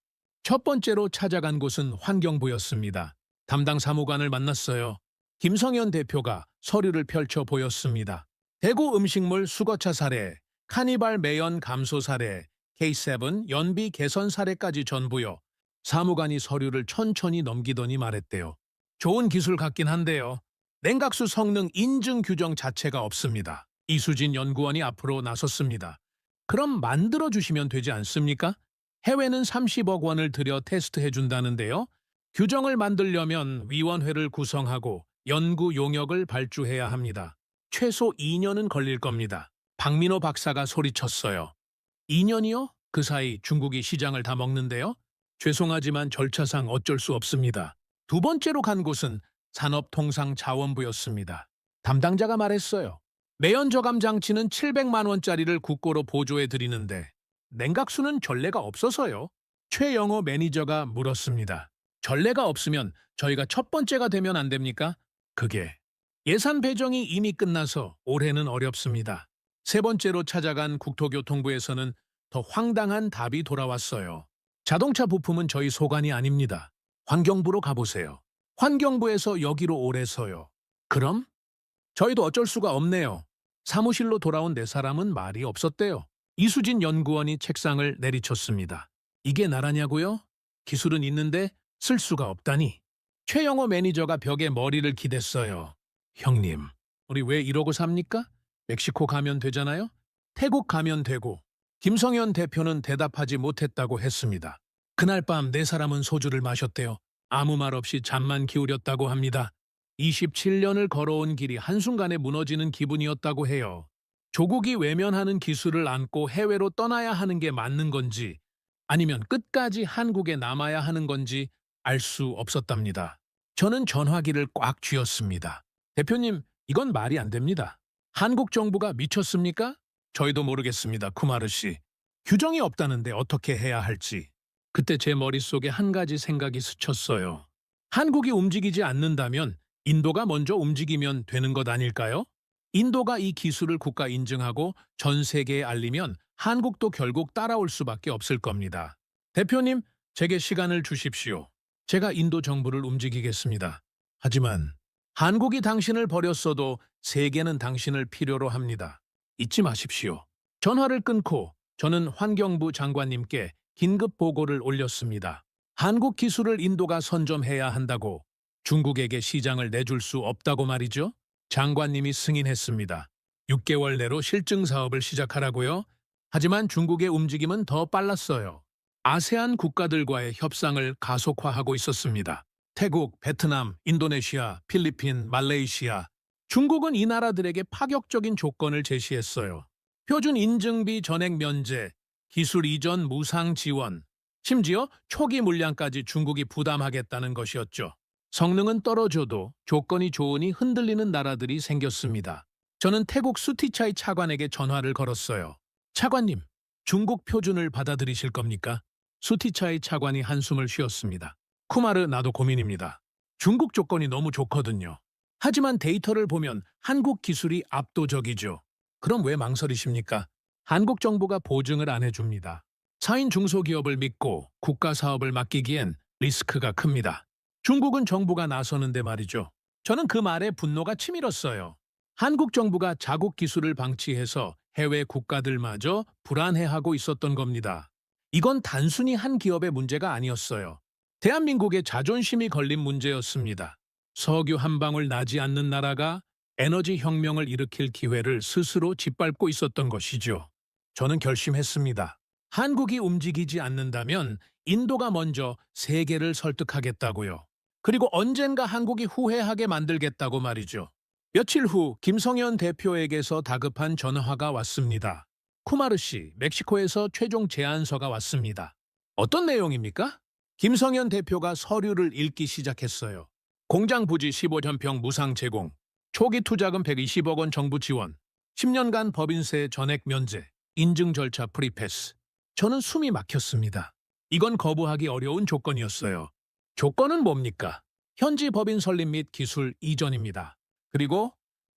첫 번째로 찾아간 곳은 환경부였습니다. 담당 사무관을 만났어요. 김성현 대표가 서류를 펼쳐 보였습니다. 대구 음식물 수거차 사례, 카니발 매연 감소 사례, K7 연비 개선 사례까지 전부요. 사무관이 서류를 천천히 넘기더니 말했대요. 좋은 기술 같긴 한데요. 냉각수 성능 인증 규정 자체가 없습니다. 이수진 연구원이 앞으로 나섰습니다. 그럼 만들어주시면 되지 않습니까? 해외는 30억 원을 들여 테스트해준다는데요. 규정을 만들려면 위원회를 구성하고 연구 용역을 발주해야 합니다. 최소 2년은 걸릴 겁니다. 박민호 박사가 소리쳤어요. 2년이요? 그 사이 중국이 시장을 다 먹는데요? 죄송하지만 절차상 어쩔 수 없습니다. 두 번째로 간 곳은 산업통상자원부였습니다. 담당자가 말했어요. 매연 저감 장치는 700만 원짜리를 국고로 보조해 드리는데 냉각수는 전례가 없어서요. 최영호 매니저가 물었습니다. 전례가 없으면 저희가 첫 번째가 되면 안 됩니까? 그게 예산 배정이 이미 끝나서 올해는 어렵습니다. 세 번째로 찾아간 국토교통부에서는 더 황당한 답이 돌아왔어요. 자동차 부품은 저희 소관이 아닙니다. 환경부로 가보세요. 환경부에서 여기로 오래서요. 그럼? 저희도 어쩔 수가 없네요. 사무실로 돌아온 네 사람은 말이 없었대요. 이수진 연구원이 책상을 내리쳤습니다. 이게 나라냐고요? 기술은 있는데 쓸 수가 없다니. 최영호 매니저가 벽에 머리를 기댔어요. 형님, 우리 왜 이러고 삽니까? 멕시코 가면 되잖아요? 태국 가면 되고. 김성현 대표는 대답하지 못했다고 했습니다. 그날 밤 네 사람은 소주를 마셨대요. 아무 말 없이 잠만 기울였다고 합니다. 27년을 걸어온 길이 한순간에 무너지는 기분이었다고 해요. 조국이 외면하는 기술을 안고 해외로 떠나야 하는 게 맞는 건지 아니면 끝까지 한국에 남아야 하는 건지 알 수 없었답니다. 저는 전화기를 꽉 쥐었습니다. 대표님, 이건 말이 안 됩니다. 한국 정부가 미쳤습니까? 저희도 모르겠습니다, 쿠마르 씨. 규정이 없다는데 어떻게 해야 할지. 그때 제 머릿속에 한 가지 생각이 스쳤어요. 한국이 움직이지 않는다면 인도가 먼저 움직이면 되는 것 아닐까요? 인도가 이 기술을 국가 인증하고 전 세계에 알리면 한국도 결국 따라올 수밖에 없을 겁니다. 대표님, 제게 시간을 주십시오. 제가 인도 정부를 움직이겠습니다. 하지만 한국이 당신을 버렸어도 세계는 당신을 필요로 합니다. 잊지 마십시오. 전화를 끊고 저는 환경부 장관님께 긴급 보고를 올렸습니다. 한국 기술을 인도가 선점해야 한다고 중국에게 시장을 내줄 수 없다고 말이죠. 장관님이 승인했습니다. 6개월 내로 실증 사업을 시작하라고요. 하지만 중국의 움직임은 더 빨랐어요. 아세안 국가들과의 협상을 가속화하고 있었습니다. 태국, 베트남, 인도네시아, 필리핀, 말레이시아. 중국은 이 나라들에게 파격적인 조건을 제시했어요. 표준 인증비 전액 면제, 기술 이전 무상 지원, 심지어 초기 물량까지 중국이 부담하겠다는 것이었죠. 성능은 떨어져도 조건이 좋으니 흔들리는 나라들이 생겼습니다. 저는 태국 수티차이 차관에게 전화를 걸었어요. 차관님, 중국 표준을 받아들이실 겁니까? 수티차이 차관이 한숨을 쉬었습니다. 쿠마르, 나도 고민입니다. 중국 조건이 너무 좋거든요. 하지만 데이터를 보면 한국 기술이 압도적이죠. 그럼 왜 망설이십니까? 한국 정부가 보증을 안 해줍니다. 4인 중소기업을 믿고 국가 사업을 맡기기엔 리스크가 큽니다. 중국은 정부가 나서는데 말이죠. 저는 그 말에 분노가 치밀었어요. 한국 정부가 자국 기술을 방치해서 해외 국가들마저 불안해하고 있었던 겁니다. 이건 단순히 한 기업의 문제가 아니었어요. 대한민국의 자존심이 걸린 문제였습니다. 석유 한 방울 나지 않는 나라가 에너지 혁명을 일으킬 기회를 스스로 짓밟고 있었던 것이죠. 저는 결심했습니다. 한국이 움직이지 않는다면 인도가 먼저 세계를 설득하겠다고요. 그리고 언젠가 한국이 후회하게 만들겠다고 말이죠. 며칠 후 김성현 대표에게서 다급한 전화가 왔습니다. 쿠마르 씨, 멕시코에서 최종 제안서가 왔습니다. 어떤 내용입니까? 김성현 대표가 서류를 읽기 시작했어요. 공장 부지 15전평 무상 제공, 초기 투자금 120억 원 정부 지원, 10년간 법인세 전액 면제, 인증 절차 프리패스. 저는 숨이 막혔습니다. 이건 거부하기 어려운 조건이었어요. 조건은 뭡니까? 현지 법인 설립 및 기술 이전입니다. 그리고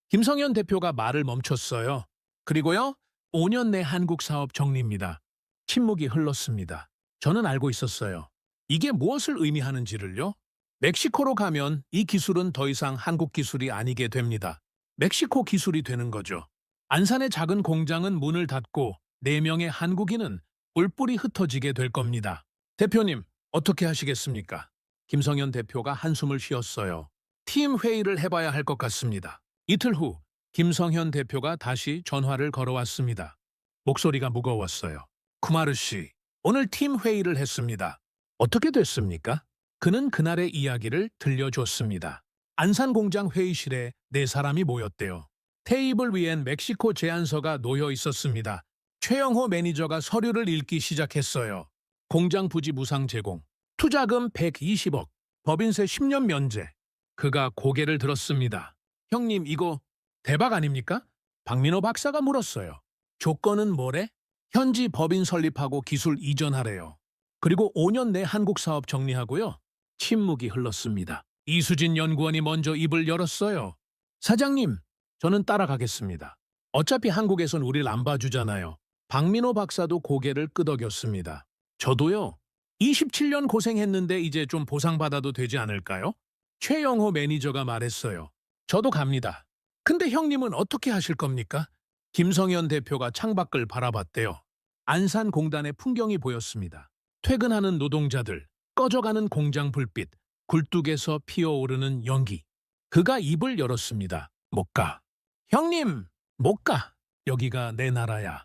김성현 대표가 말을 멈췄어요. 그리고요, 5년 내 한국 사업 정리입니다. 침묵이 흘렀습니다. 저는 알고 있었어요. 이게 무엇을 의미하는지를요? 멕시코로 가면 이 기술은 더 이상 한국 기술이 아니게 됩니다. 멕시코 기술이 되는 거죠. 안산의 작은 공장은 문을 닫고 4명의 한국인은 뿔뿔이 흩어지게 될 겁니다. 대표님, 어떻게 하시겠습니까? 김성현 대표가 한숨을 쉬었어요. 팀 회의를 해봐야 할 것 같습니다. 이틀 후 김성현 대표가 다시 전화를 걸어왔습니다. 목소리가 무거웠어요. 쿠마르 씨, 오늘 팀 회의를 했습니다. 어떻게 됐습니까? 그는 그날의 이야기를 들려줬습니다. 안산 공장 회의실에 4사람이 모였대요. 테이블 위엔 멕시코 제안서가 놓여 있었습니다. 최영호 매니저가 서류를 읽기 시작했어요. 공장 부지 무상 제공, 투자금 120억, 법인세 10년 면제. 그가 고개를 들었습니다. 형님, 이거 대박 아닙니까? 박민호 박사가 물었어요. 조건은 뭐래? 현지 법인 설립하고 기술 이전하래요. 그리고 5년 내 한국 사업 정리하고요. 침묵이 흘렀습니다. 이수진 연구원이 먼저 입을 열었어요. 사장님, 저는 따라가겠습니다. 어차피 한국에선 우릴 안 봐주잖아요. 박민호 박사도 고개를 끄덕였습니다. 저도요. 27년 고생했는데 이제 좀 보상받아도 되지 않을까요? 최영호 매니저가 말했어요. 저도 갑니다. 근데 형님은 어떻게 하실 겁니까? 김성현 대표가 창밖을 바라봤대요. 안산 공단의 풍경이 보였습니다. 퇴근하는 노동자들, 꺼져가는 공장 불빛, 굴뚝에서 피어오르는 연기. 그가 입을 열었습니다. 못 가. 형님, 못 가. 여기가 내 나라야.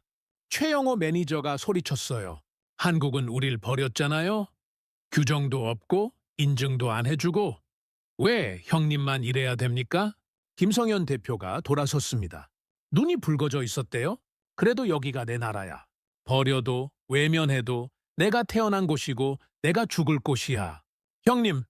최영호 매니저가 소리쳤어요. 한국은 우릴 버렸잖아요. 규정도 없고 인증도 안 해주고 왜 형님만 이래야 됩니까? 김성현 대표가 돌아섰습니다. 눈이 붉어져 있었대요. 그래도 여기가 내 나라야. 버려도 외면해도 내가 태어난 곳이고 내가 죽을 곳이야. 형님,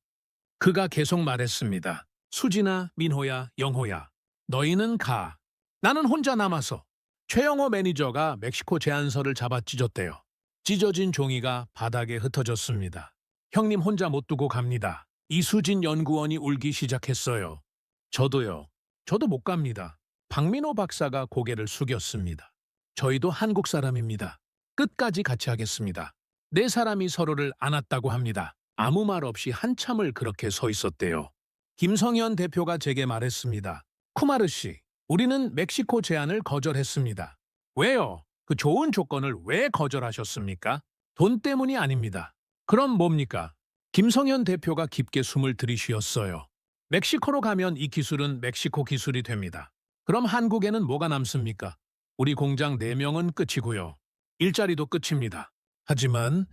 그가 계속 말했습니다. 수진아, 민호야, 영호야. 너희는 가. 나는 혼자 남아서. 최영호 매니저가 멕시코 제안서를 잡아 찢었대요. 찢어진 종이가 바닥에 흩어졌습니다. 형님 혼자 못 두고 갑니다. 이수진 연구원이 울기 시작했어요. 저도요. 저도 못 갑니다. 박민호 박사가 고개를 숙였습니다. 저희도 한국 사람입니다. 끝까지 같이 하겠습니다. 4사람이 서로를 안았다고 합니다. 아무 말 없이 한참을 그렇게 서 있었대요. 김성현 대표가 제게 말했습니다. 쿠마르 씨, 우리는 멕시코 제안을 거절했습니다. 왜요? 그 좋은 조건을 왜 거절하셨습니까? 돈 때문이 아닙니다. 그럼 뭡니까? 김성현 대표가 깊게 숨을 들이쉬었어요. 멕시코로 가면 이 기술은 멕시코 기술이 됩니다. 그럼 한국에는 뭐가 남습니까? 우리 공장 4명은 끝이고요. 일자리도 끝입니다. 하지만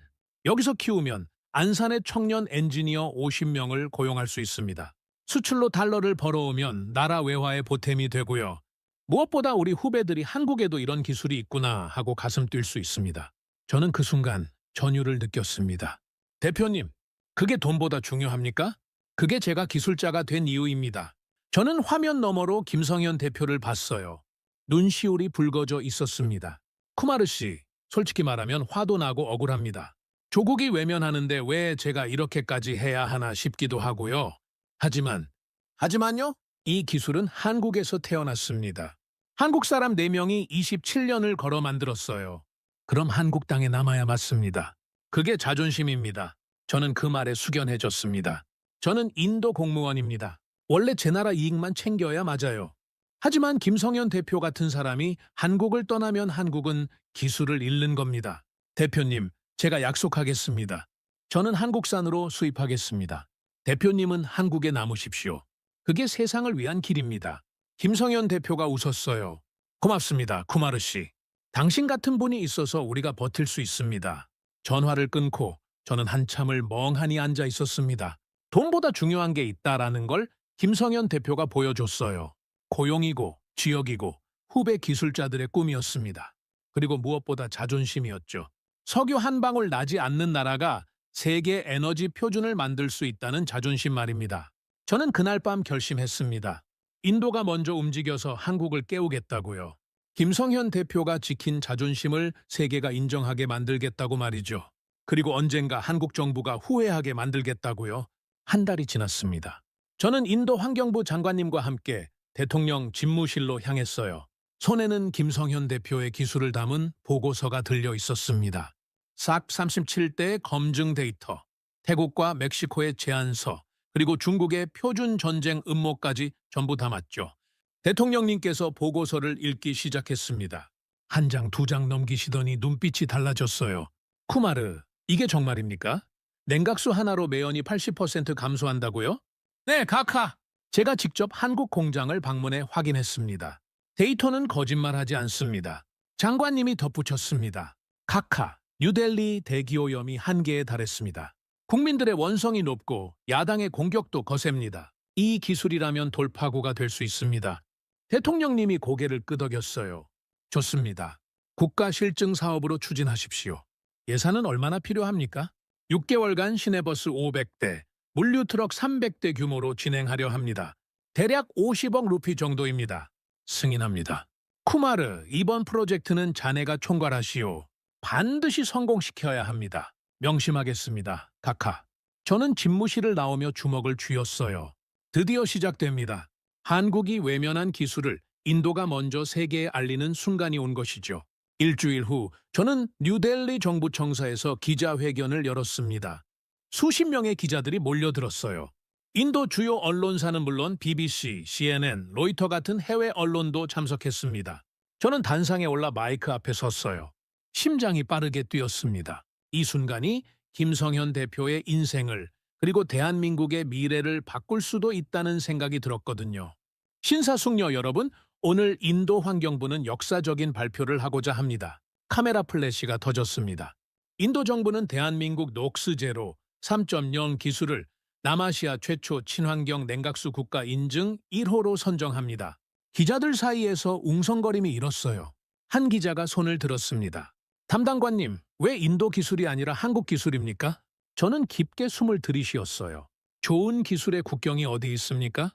여기서 키우면 안산의 청년 엔지니어 50명을 고용할 수 있습니다. 수출로 달러를 벌어오면 나라 외화의 보탬이 되고요. 무엇보다 우리 후배들이 한국에도 이런 기술이 있구나 하고 가슴 뛸 수 있습니다. 저는 그 순간 전율을 느꼈습니다. 대표님, 그게 돈보다 중요합니까? 그게 제가 기술자가 된 이유입니다. 저는 화면 너머로 김성현 대표를 봤어요. 눈시울이 붉어져 있었습니다. 쿠마르 씨, 솔직히 말하면 화도 나고 억울합니다. 조국이 외면하는데 왜 제가 이렇게까지 해야 하나 싶기도 하고요. 하지만요, 이 기술은 한국에서 태어났습니다. 한국 사람 4명이 27년을 걸어 만들었어요. 그럼 한국 땅에 남아야 맞습니다. 그게 자존심입니다. 저는 그 말에 숙연해졌습니다. 저는 인도 공무원입니다. 원래 제 나라 이익만 챙겨야 맞아요. 하지만 김성현 대표 같은 사람이 한국을 떠나면 한국은 기술을 잃는 겁니다. 대표님, 제가 약속하겠습니다. 저는 한국산으로 수입하겠습니다. 대표님은 한국에 남으십시오. 그게 세상을 위한 길입니다. 김성현 대표가 웃었어요. 고맙습니다, 쿠마르 씨. 당신 같은 분이 있어서 우리가 버틸 수 있습니다. 전화를 끊고 저는 한참을 멍하니 앉아 있었습니다. 돈보다 중요한 게 있다라는 걸 김성현 대표가 보여줬어요. 고용이고 지역이고 후배 기술자들의 꿈이었습니다. 그리고 무엇보다 자존심이었죠. 석유 한 방울 나지 않는 나라가 세계 에너지 표준을 만들 수 있다는 자존심 말입니다. 저는 그날 밤 결심했습니다. 인도가 먼저 움직여서 한국을 깨우겠다고요. 김성현 대표가 지킨 자존심을 세계가 인정하게 만들겠다고 말이죠. 그리고 언젠가 한국 정부가 후회하게 만들겠다고요. 한 달이 지났습니다. 저는 인도 환경부 장관님과 함께 대통령 집무실로 향했어요. 손에는 김성현 대표의 기술을 담은 보고서가 들려 있었습니다. 싹 37대의 검증 데이터, 태국과 멕시코의 제안서, 그리고 중국의 표준 전쟁 음모까지 전부 담았죠. 대통령님께서 보고서를 읽기 시작했습니다. 한 장, 2장 넘기시더니 눈빛이 달라졌어요. 쿠마르, 이게 정말입니까? 냉각수 하나로 매연이 80% 감소한다고요? 네, 카카. 제가 직접 한국 공장을 방문해 확인했습니다. 데이터는 거짓말하지 않습니다. 장관님이 덧붙였습니다. 카카, 뉴델리 대기오염이 한계에 달했습니다. 국민들의 원성이 높고 야당의 공격도 거셉니다. 이 기술이라면 돌파구가 될 수 있습니다. 대통령님이 고개를 끄덕였어요. 좋습니다. 국가 실증 사업으로 추진하십시오. 예산은 얼마나 필요합니까? 6개월간 시내버스 500대, 물류트럭 300대 규모로 진행하려 합니다. 대략 50억 루피 정도입니다. 승인합니다. 쿠마르, 이번 프로젝트는 자네가 총괄하시오. 반드시 성공시켜야 합니다. 명심하겠습니다. 카카. 저는 집무실을 나오며 주먹을 쥐었어요. 드디어 시작됩니다. 한국이 외면한 기술을 인도가 먼저 세계에 알리는 순간이 온 것이죠. 일주일 후 저는 뉴델리 정부청사에서 기자회견을 열었습니다. 수십 명의 기자들이 몰려들었어요. 인도 주요 언론사는 물론 BBC, CNN, 로이터 같은 해외 언론도 참석했습니다. 저는 단상에 올라 마이크 앞에 섰어요. 심장이 빠르게 뛰었습니다. 이 순간이 김성현 대표의 인생을 그리고 대한민국의 미래를 바꿀 수도 있다는 생각이 들었거든요. 신사숙녀 여러분, 오늘 인도 환경부는 역사적인 발표를 하고자 합니다. 카메라 플래시가 터졌습니다. 인도 정부는 대한민국 녹스제로 3.0 기술을 남아시아 최초 친환경 냉각수 국가 인증 1호로 선정합니다. 기자들 사이에서 웅성거림이 일었어요. 한 기자가 손을 들었습니다. 담당관님, 왜 인도 기술이 아니라 한국 기술입니까? 저는 깊게 숨을 들이쉬었어요. 좋은 기술의 국경이 어디 있습니까?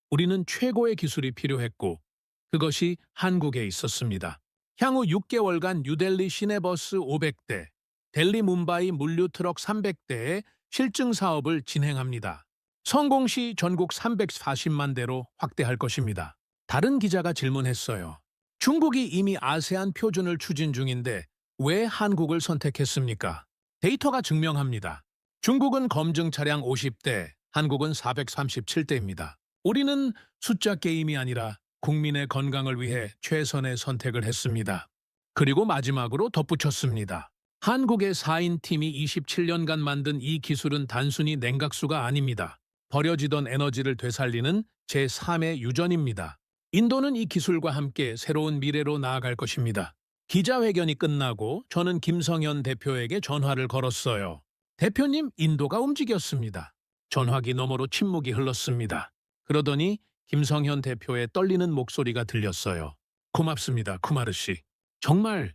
우리는 최고의 기술이 필요했고 그것이 한국에 있었습니다. 향후 6개월간 뉴델리 시내버스 500대, 델리 뭄바이 물류트럭 300대의 실증 사업을 진행합니다. 성공 시 전국 340만 대로 확대할 것입니다. 다른 기자가 질문했어요. 중국이 이미 아세안 표준을 추진 중인데 왜 한국을 선택했습니까? 데이터가 증명합니다. 중국은 검증 차량 50대, 한국은 437대입니다. 우리는 숫자 게임이 아니라 국민의 건강을 위해 최선의 선택을 했습니다. 그리고 마지막으로 덧붙였습니다. 한국의 4인 팀이 27년간 만든 이 기술은 단순히 냉각수가 아닙니다. 버려지던 에너지를 되살리는 제3의 유전입니다. 인도는 이 기술과 함께 새로운 미래로 나아갈 것입니다. 기자회견이 끝나고 저는 김성현 대표에게 전화를 걸었어요. 대표님, 인도가 움직였습니다. 전화기 너머로 침묵이 흘렀습니다. 그러더니 김성현 대표의 떨리는 목소리가 들렸어요. 고맙습니다, 쿠마르 씨. 정말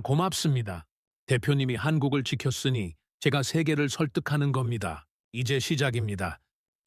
고맙습니다. 대표님이 한국을 지켰으니 제가 세계를 설득하는 겁니다. 이제 시작입니다.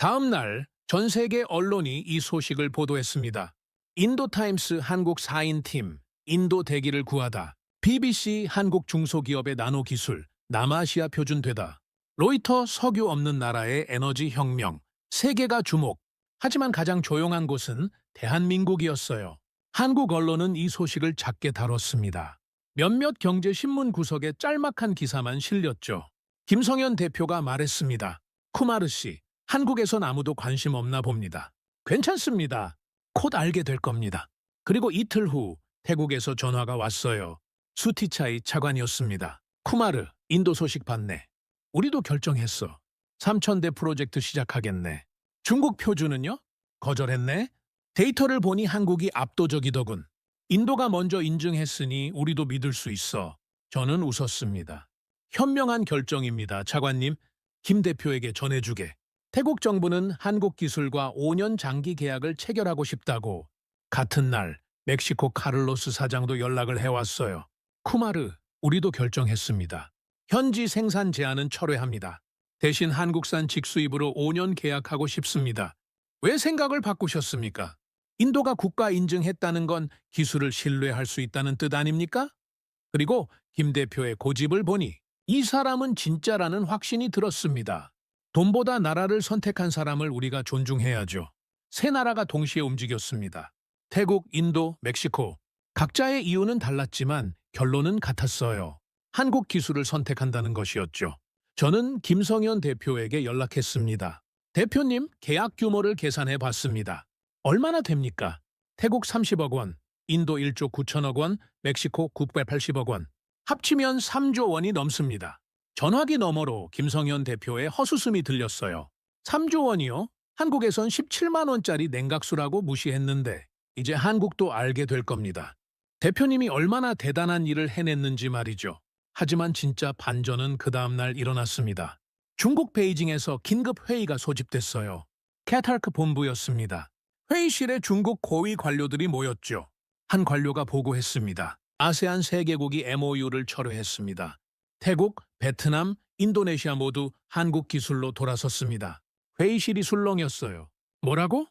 다음 날 전 세계 언론이 이 소식을 보도했습니다. 인도타임스 한국 4인팀 인도 대기를 구하다. BBC 한국 중소기업의 나노 기술 남아시아 표준되다. 로이터 석유 없는 나라의 에너지 혁명 세계가 주목. 하지만 가장 조용한 곳은 대한민국이었어요. 한국 언론은 이 소식을 작게 다뤘습니다. 몇몇 경제신문 구석에 짤막한 기사만 실렸죠. 김성현 대표가 말했습니다. 쿠마르 씨, 한국에선 아무도 관심 없나 봅니다. 괜찮습니다. 곧 알게 될 겁니다. 그리고 이틀 후 태국에서 전화가 왔어요. 수티차이 차관이었습니다. 쿠마르, 인도 소식 봤네. 우리도 결정했어. 3,000대 프로젝트 시작하겠네. 중국 표준은요? 거절했네. 데이터를 보니 한국이 압도적이더군. 인도가 먼저 인증했으니 우리도 믿을 수 있어. 저는 웃었습니다. 현명한 결정입니다, 차관님. 김 대표에게 전해주게. 태국 정부는 한국 기술과 5년 장기 계약을 체결하고 싶다고. 같은 날 멕시코 카를로스 사장도 연락을 해왔어요. 쿠마르, 우리도 결정했습니다. 현지 생산 제한은 철회합니다. 대신 한국산 직수입으로 5년 계약하고 싶습니다. 왜 생각을 바꾸셨습니까? 인도가 국가 인증했다는 건 기술을 신뢰할 수 있다는 뜻 아닙니까? 그리고 김 대표의 고집을 보니 이 사람은 진짜라는 확신이 들었습니다. 돈보다 나라를 선택한 사람을 우리가 존중해야죠. 세 나라가 동시에 움직였습니다. 태국, 인도, 멕시코. 각자의 이유는 달랐지만 결론은 같았어요. 한국 기술을 선택한다는 것이었죠. 저는 김성현 대표에게 연락했습니다. 대표님, 계약 규모를 계산해 봤습니다. 얼마나 됩니까? 태국 30억 원, 인도 1조 9천억 원, 멕시코 980억 원. 합치면 3조 원이 넘습니다. 전화기 너머로 김성현 대표의 허수음이 들렸어요. 3조 원이요? 한국에선 17만 원짜리 냉각수라고 무시했는데 이제 한국도 알게 될 겁니다. 대표님이 얼마나 대단한 일을 해냈는지 말이죠. 하지만 진짜 반전은 그 다음날 일어났습니다. 중국 베이징에서 긴급 회의가 소집됐어요. 캐타르크 본부였습니다. 회의실에 중국 고위 관료들이 모였죠. 한 관료가 보고했습니다. 아세안 3개국이 MOU를 철회했습니다. 태국, 베트남, 인도네시아 모두 한국 기술로 돌아섰습니다. 회의실이 술렁였어요. 뭐라고?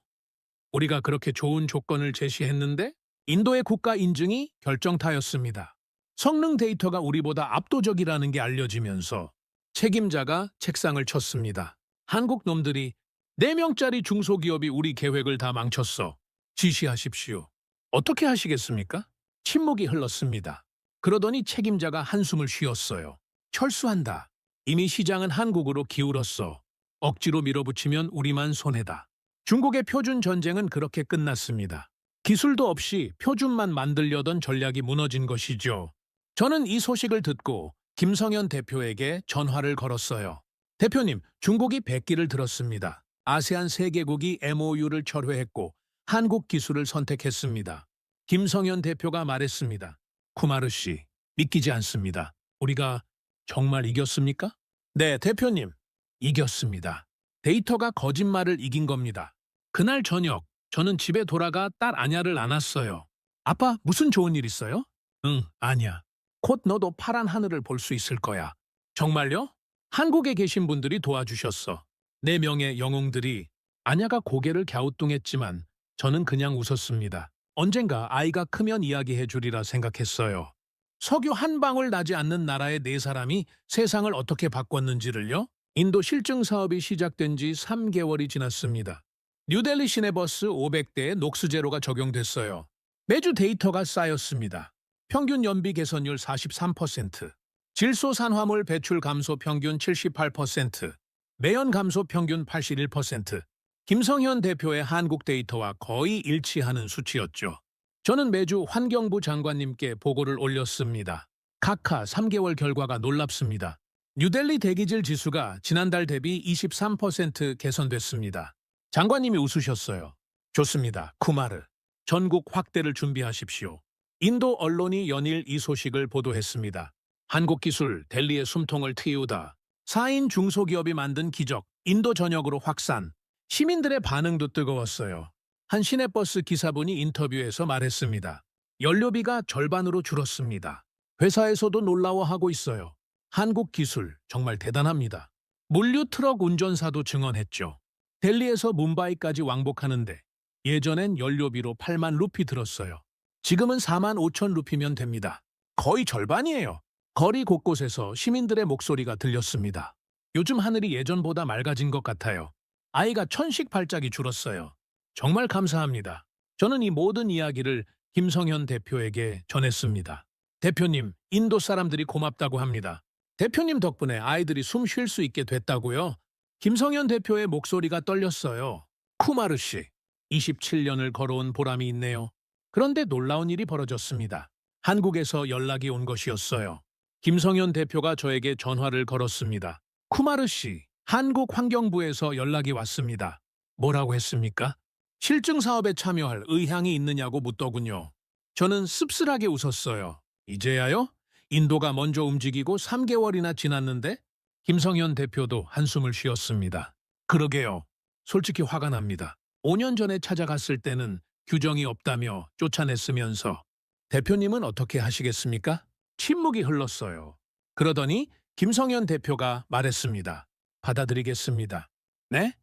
우리가 그렇게 좋은 조건을 제시했는데? 인도의 국가 인증이 결정타였습니다. 성능 데이터가 우리보다 압도적이라는 게 알려지면서 책임자가 책상을 쳤습니다. 한국 놈들이 4명짜리 중소기업이 우리 계획을 다 망쳤어. 지시하십시오. 어떻게 하시겠습니까? 침묵이 흘렀습니다. 그러더니 책임자가 한숨을 쉬었어요. 철수한다. 이미 시장은 한국으로 기울었어. 억지로 밀어붙이면 우리만 손해다. 중국의 표준 전쟁은 그렇게 끝났습니다. 기술도 없이 표준만 만들려던 전략이 무너진 것이죠. 저는 이 소식을 듣고 김성현 대표에게 전화를 걸었어요. 대표님, 중국이 백기를 들었습니다. 아세안 3개국이 MOU를 철회했고 한국 기술을 선택했습니다. 김성현 대표가 말했습니다. 쿠마르 씨, 믿기지 않습니다. 우리가 정말 이겼습니까? 네, 대표님. 이겼습니다. 데이터가 거짓말을 이긴 겁니다. 그날 저녁, 저는 집에 돌아가 딸 아냐를 안았어요. 아빠, 무슨 좋은 일 있어요? 응, 아냐. 곧 너도 파란 하늘을 볼 수 있을 거야. 정말요? 한국에 계신 분들이 도와주셨어. 4명의 영웅들이. 아냐가 고개를 갸우뚱했지만 저는 그냥 웃었습니다. 언젠가 아이가 크면 이야기해 주리라 생각했어요. 석유 한 방울 나지 않는 나라의 4사람이 세상을 어떻게 바꿨는지를요? 인도 실증 사업이 시작된 지 3개월이 지났습니다. 뉴델리 시내버스 500대에 녹스제로가 적용됐어요. 매주 데이터가 쌓였습니다. 평균 연비 개선율 43%, 질소산화물 배출 감소 평균 78%, 매연 감소 평균 81%, 김성현 대표의 한국 데이터와 거의 일치하는 수치였죠. 저는 매주 환경부 장관님께 보고를 올렸습니다. 각하 3개월 결과가 놀랍습니다. 뉴델리 대기질 지수가 지난달 대비 23% 개선됐습니다. 장관님이 웃으셨어요. 좋습니다. 쿠마르. 전국 확대를 준비하십시오. 인도 언론이 연일 이 소식을 보도했습니다. 한국 기술 델리의 숨통을 트이우다. 4인 중소기업이 만든 기적, 인도 전역으로 확산. 시민들의 반응도 뜨거웠어요. 한 시내버스 기사분이 인터뷰에서 말했습니다. 연료비가 절반으로 줄었습니다. 회사에서도 놀라워하고 있어요. 한국 기술 정말 대단합니다. 물류 트럭 운전사도 증언했죠. 델리에서 뭄바이까지 왕복하는데 예전엔 연료비로 8만 루피 들었어요. 지금은 4만 5천 루피면 됩니다. 거의 절반이에요. 거리 곳곳에서 시민들의 목소리가 들렸습니다. 요즘 하늘이 예전보다 맑아진 것 같아요. 아이가 천식 발작이 줄었어요. 정말 감사합니다. 저는 이 모든 이야기를 김성현 대표에게 전했습니다. 대표님, 인도 사람들이 고맙다고 합니다. 대표님 덕분에 아이들이 숨 쉴 수 있게 됐다고요? 김성현 대표의 목소리가 떨렸어요. 쿠마르 씨, 27년을 걸어온 보람이 있네요. 그런데 놀라운 일이 벌어졌습니다. 한국에서 연락이 온 것이었어요. 김성현 대표가 저에게 전화를 걸었습니다. 쿠마르 씨, 한국 환경부에서 연락이 왔습니다. 뭐라고 했습니까? 실증 사업에 참여할 의향이 있느냐고 묻더군요. 저는 씁쓸하게 웃었어요. 이제야요? 인도가 먼저 움직이고 3개월이나 지났는데? 김성현 대표도 한숨을 쉬었습니다. 그러게요. 솔직히 화가 납니다. 5년 전에 찾아갔을 때는 규정이 없다며 쫓아냈으면서 대표님은 어떻게 하시겠습니까? 침묵이 흘렀어요. 그러더니 김성현 대표가 말했습니다. 받아들이겠습니다. 네?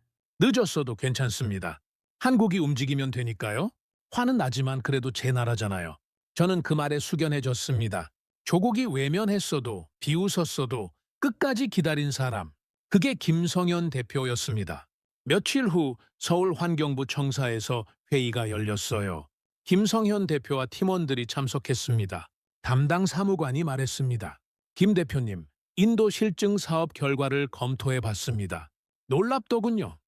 늦었어도 괜찮습니다. 한국이 움직이면 되니까요. 화는 나지만 그래도 제 나라잖아요. 저는 그 말에 숙연해졌습니다. 조국이 외면했어도 비웃었어도 끝까지 기다린 사람. 그게 김성현 대표였습니다. 며칠 후 서울환경부 청사에서 회의가 열렸어요. 김성현 대표와 팀원들이 참석했습니다. 담당 사무관이 말했습니다. 김 대표님, 인도 실증 사업 결과를 검토해 봤습니다. 놀랍더군요.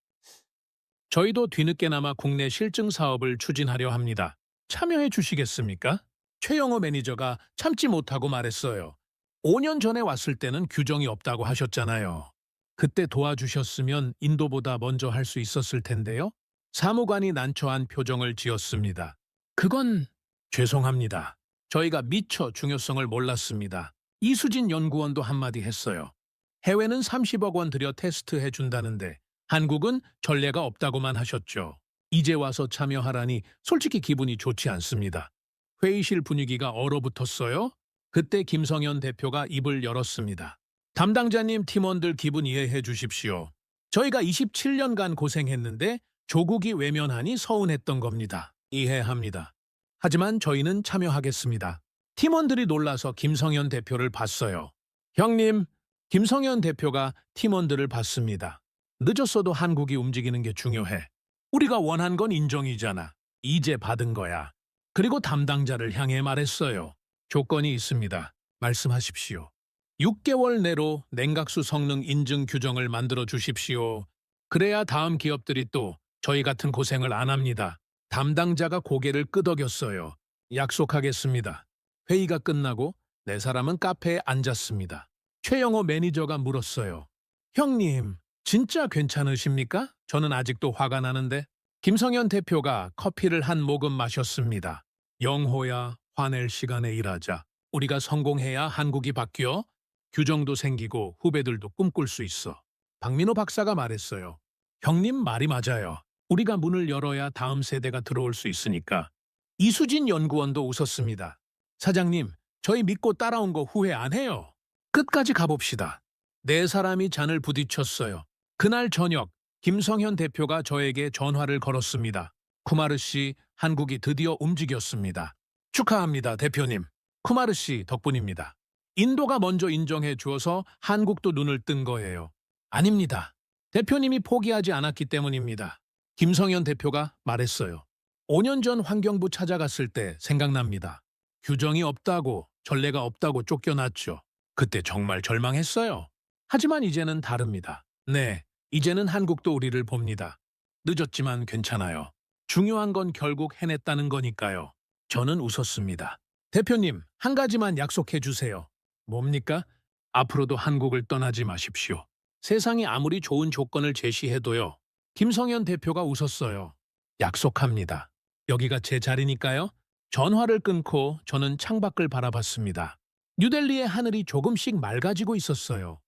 저희도 뒤늦게나마 국내 실증 사업을 추진하려 합니다. 참여해 주시겠습니까? 최영호 매니저가 참지 못하고 말했어요. 5년 전에 왔을 때는 규정이 없다고 하셨잖아요. 그때 도와주셨으면 인도보다 먼저 할 수 있었을 텐데요. 사무관이 난처한 표정을 지었습니다. 그건 죄송합니다. 저희가 미처 중요성을 몰랐습니다. 이수진 연구원도 한마디 했어요. 해외는 30억 원 들여 테스트해 준다는데 한국은 전례가 없다고만 하셨죠. 이제 와서 참여하라니 솔직히 기분이 좋지 않습니다. 회의실 분위기가 얼어붙었어요. 그때 김성현 대표가 입을 열었습니다. 담당자님, 팀원들 기분 이해해 주십시오. 저희가 27년간 고생했는데 조국이 외면하니 서운했던 겁니다. 이해합니다. 하지만 저희는 참여하겠습니다. 팀원들이 놀라서 김성현 대표를 봤어요. 형님, 김성현 대표가 팀원들을 봤습니다. 늦었어도 한국이 움직이는 게 중요해. 우리가 원한 건 인정이잖아. 이제 받은 거야. 그리고 담당자를 향해 말했어요. 조건이 있습니다. 말씀하십시오. 6개월 내로 냉각수 성능 인증 규정을 만들어 주십시오. 그래야 다음 기업들이 또 저희 같은 고생을 안 합니다. 담당자가 고개를 끄덕였어요. 약속하겠습니다. 회의가 끝나고 네 사람은 카페에 앉았습니다. 최영호 매니저가 물었어요. 형님, 진짜 괜찮으십니까? 저는 아직도 화가 나는데. 김성현 대표가 커피를 한 모금 마셨습니다. 영호야, 화낼 시간에 일하자. 우리가 성공해야 한국이 바뀌어 규정도 생기고 후배들도 꿈꿀 수 있어. 박민호 박사가 말했어요. 형님 말이 맞아요. 우리가 문을 열어야 다음 세대가 들어올 수 있으니까. 이수진 연구원도 웃었습니다. 사장님, 저희 믿고 따라온 거 후회 안 해요. 끝까지 가봅시다. 네 사람이 잔을 부딪혔어요. 그날 저녁 김성현 대표가 저에게 전화를 걸었습니다. 쿠마르 씨, 한국이 드디어 움직였습니다. 축하합니다, 대표님. 쿠마르 씨 덕분입니다. 인도가 먼저 인정해 주어서 한국도 눈을 뜬 거예요. 아닙니다. 대표님이 포기하지 않았기 때문입니다. 김성현 대표가 말했어요. 5년 전 환경부 찾아갔을 때 생각납니다. 규정이 없다고, 전례가 없다고 쫓겨났죠. 그때 정말 절망했어요. 하지만 이제는 다릅니다. 네, 이제는 한국도 우리를 봅니다. 늦었지만 괜찮아요. 중요한 건 결국 해냈다는 거니까요. 저는 웃었습니다. 대표님, 한 가지만 약속해 주세요. 뭡니까? 앞으로도 한국을 떠나지 마십시오. 세상이 아무리 좋은 조건을 제시해도요. 김성현 대표가 웃었어요. 약속합니다. 여기가 제 자리니까요. 전화를 끊고 저는 창밖을 바라봤습니다. 뉴델리의 하늘이 조금씩 맑아지고 있었어요.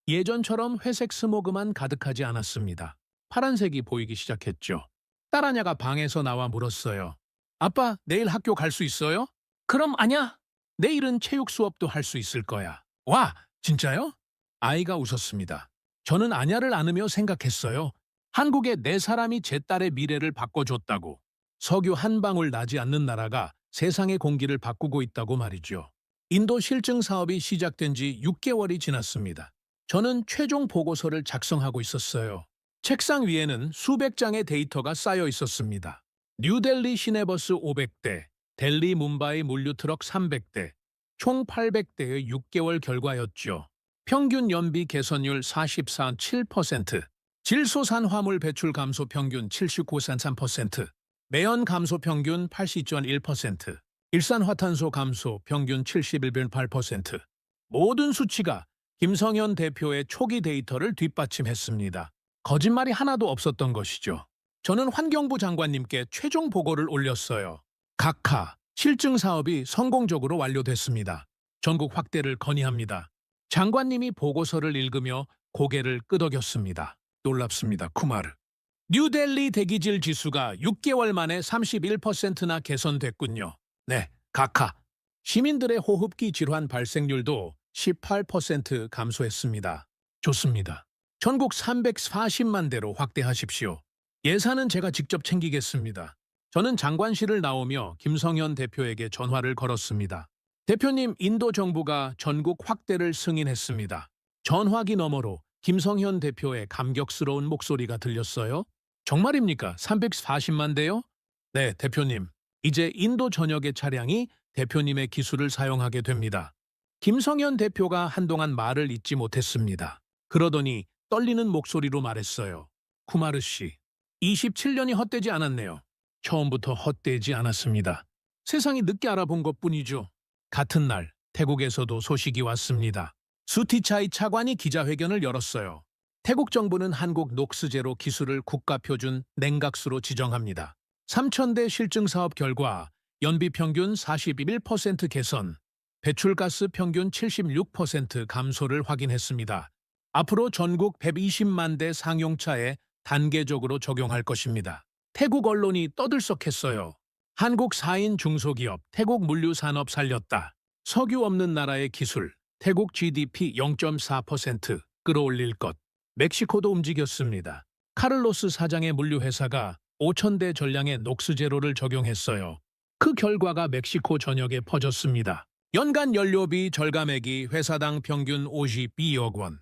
예전처럼 회색 스모그만 가득하지 않았습니다. 파란색이 보이기 시작했죠. 딸아냐가 방에서 나와 물었어요. 아빠, 내일 학교 갈 수 있어요? 그럼 아냐. 내일은 체육 수업도 할 수 있을 거야. 와, 진짜요? 아이가 웃었습니다. 저는 아냐를 안으며 생각했어요. 한국에 네 사람이 제 딸의 미래를 바꿔줬다고. 석유 한 방울 나지 않는 나라가 세상의 공기를 바꾸고 있다고 말이죠. 인도 실증 사업이 시작된 지 6개월이 지났습니다. 저는 최종 보고서를 작성하고 있었어요. 책상 위에는 수백 장의 데이터가 쌓여 있었습니다. 뉴델리 시내버스 500대, 델리 뭄바이 물류트럭 300대, 총 800대의 6개월 결과였죠. 평균 연비 개선율 44.7%, 질소산 화물 배출 감소 평균 79.3%, 매연 감소 평균 80.1%, 일산화탄소 감소 평균 71.8%. 모든 수치가 김성현 대표의 초기 데이터를 뒷받침했습니다. 거짓말이 하나도 없었던 것이죠. 저는 환경부 장관님께 최종 보고를 올렸어요. 각하, 실증 사업이 성공적으로 완료됐습니다. 전국 확대를 건의합니다. 장관님이 보고서를 읽으며 고개를 끄덕였습니다. 놀랍습니다, 쿠마르. 뉴델리 대기질 지수가 6개월 만에 31%나 개선됐군요. 네, 각하. 시민들의 호흡기 질환 발생률도 18% 감소했습니다. 좋습니다. 전국 340만 대로 확대하십시오. 예산은 제가 직접 챙기겠습니다. 저는 장관실을 나오며 김성현 대표에게 전화를 걸었습니다. 대표님, 인도 정부가 전국 확대를 승인했습니다. 전화기 너머로 김성현 대표의 감격스러운 목소리가 들렸어요. 정말입니까? 340만 대요? 네, 대표님. 이제 인도 전역의 차량이 대표님의 기술을 사용하게 됩니다. 김성현 대표가 한동안 말을 잇지 못했습니다. 그러더니 떨리는 목소리로 말했어요. 쿠마르 씨, 27년이 헛되지 않았네요. 처음부터 헛되지 않았습니다. 세상이 늦게 알아본 것뿐이죠. 같은 날 태국에서도 소식이 왔습니다. 수티차이 차관이 기자회견을 열었어요. 태국 정부는 한국 녹스제로 기술을 국가표준 냉각수로 지정합니다. 3,000대 실증 사업 결과 연비 평균 41% 개선, 배출가스 평균 76% 감소를 확인했습니다. 앞으로 전국 120만 대 상용차에 단계적으로 적용할 것입니다. 태국 언론이 떠들썩했어요. 한국 4인 중소기업 태국 물류산업 살렸다. 석유 없는 나라의 기술, 태국 GDP 0.4% 끌어올릴 것. 멕시코도 움직였습니다. 카를로스 사장의 물류회사가 5,000대 전량의 녹스제로를 적용했어요. 그 결과가 멕시코 전역에 퍼졌습니다. 연간 연료비 절감액이 회사당 평균 52억 원.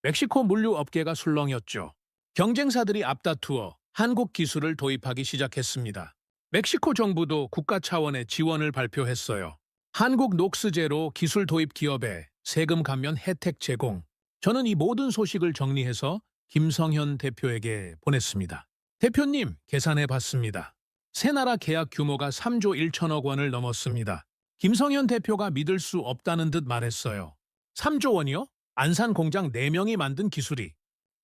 멕시코 물류업계가 술렁였죠. 경쟁사들이 앞다투어 한국 기술을 도입하기 시작했습니다. 멕시코 정부도 국가 차원의 지원을 발표했어요. 한국 녹스제로 기술 도입 기업에 세금 감면 혜택 제공. 저는 이 모든 소식을 정리해서 김성현 대표에게 보냈습니다. 대표님, 계산해 봤습니다. 세 나라 계약 규모가 3조 1천억 원을 넘었습니다. 김성현 대표가 믿을 수 없다는 듯 말했어요. 3조 원이요? 안산 공장 4명이 만든 기술이.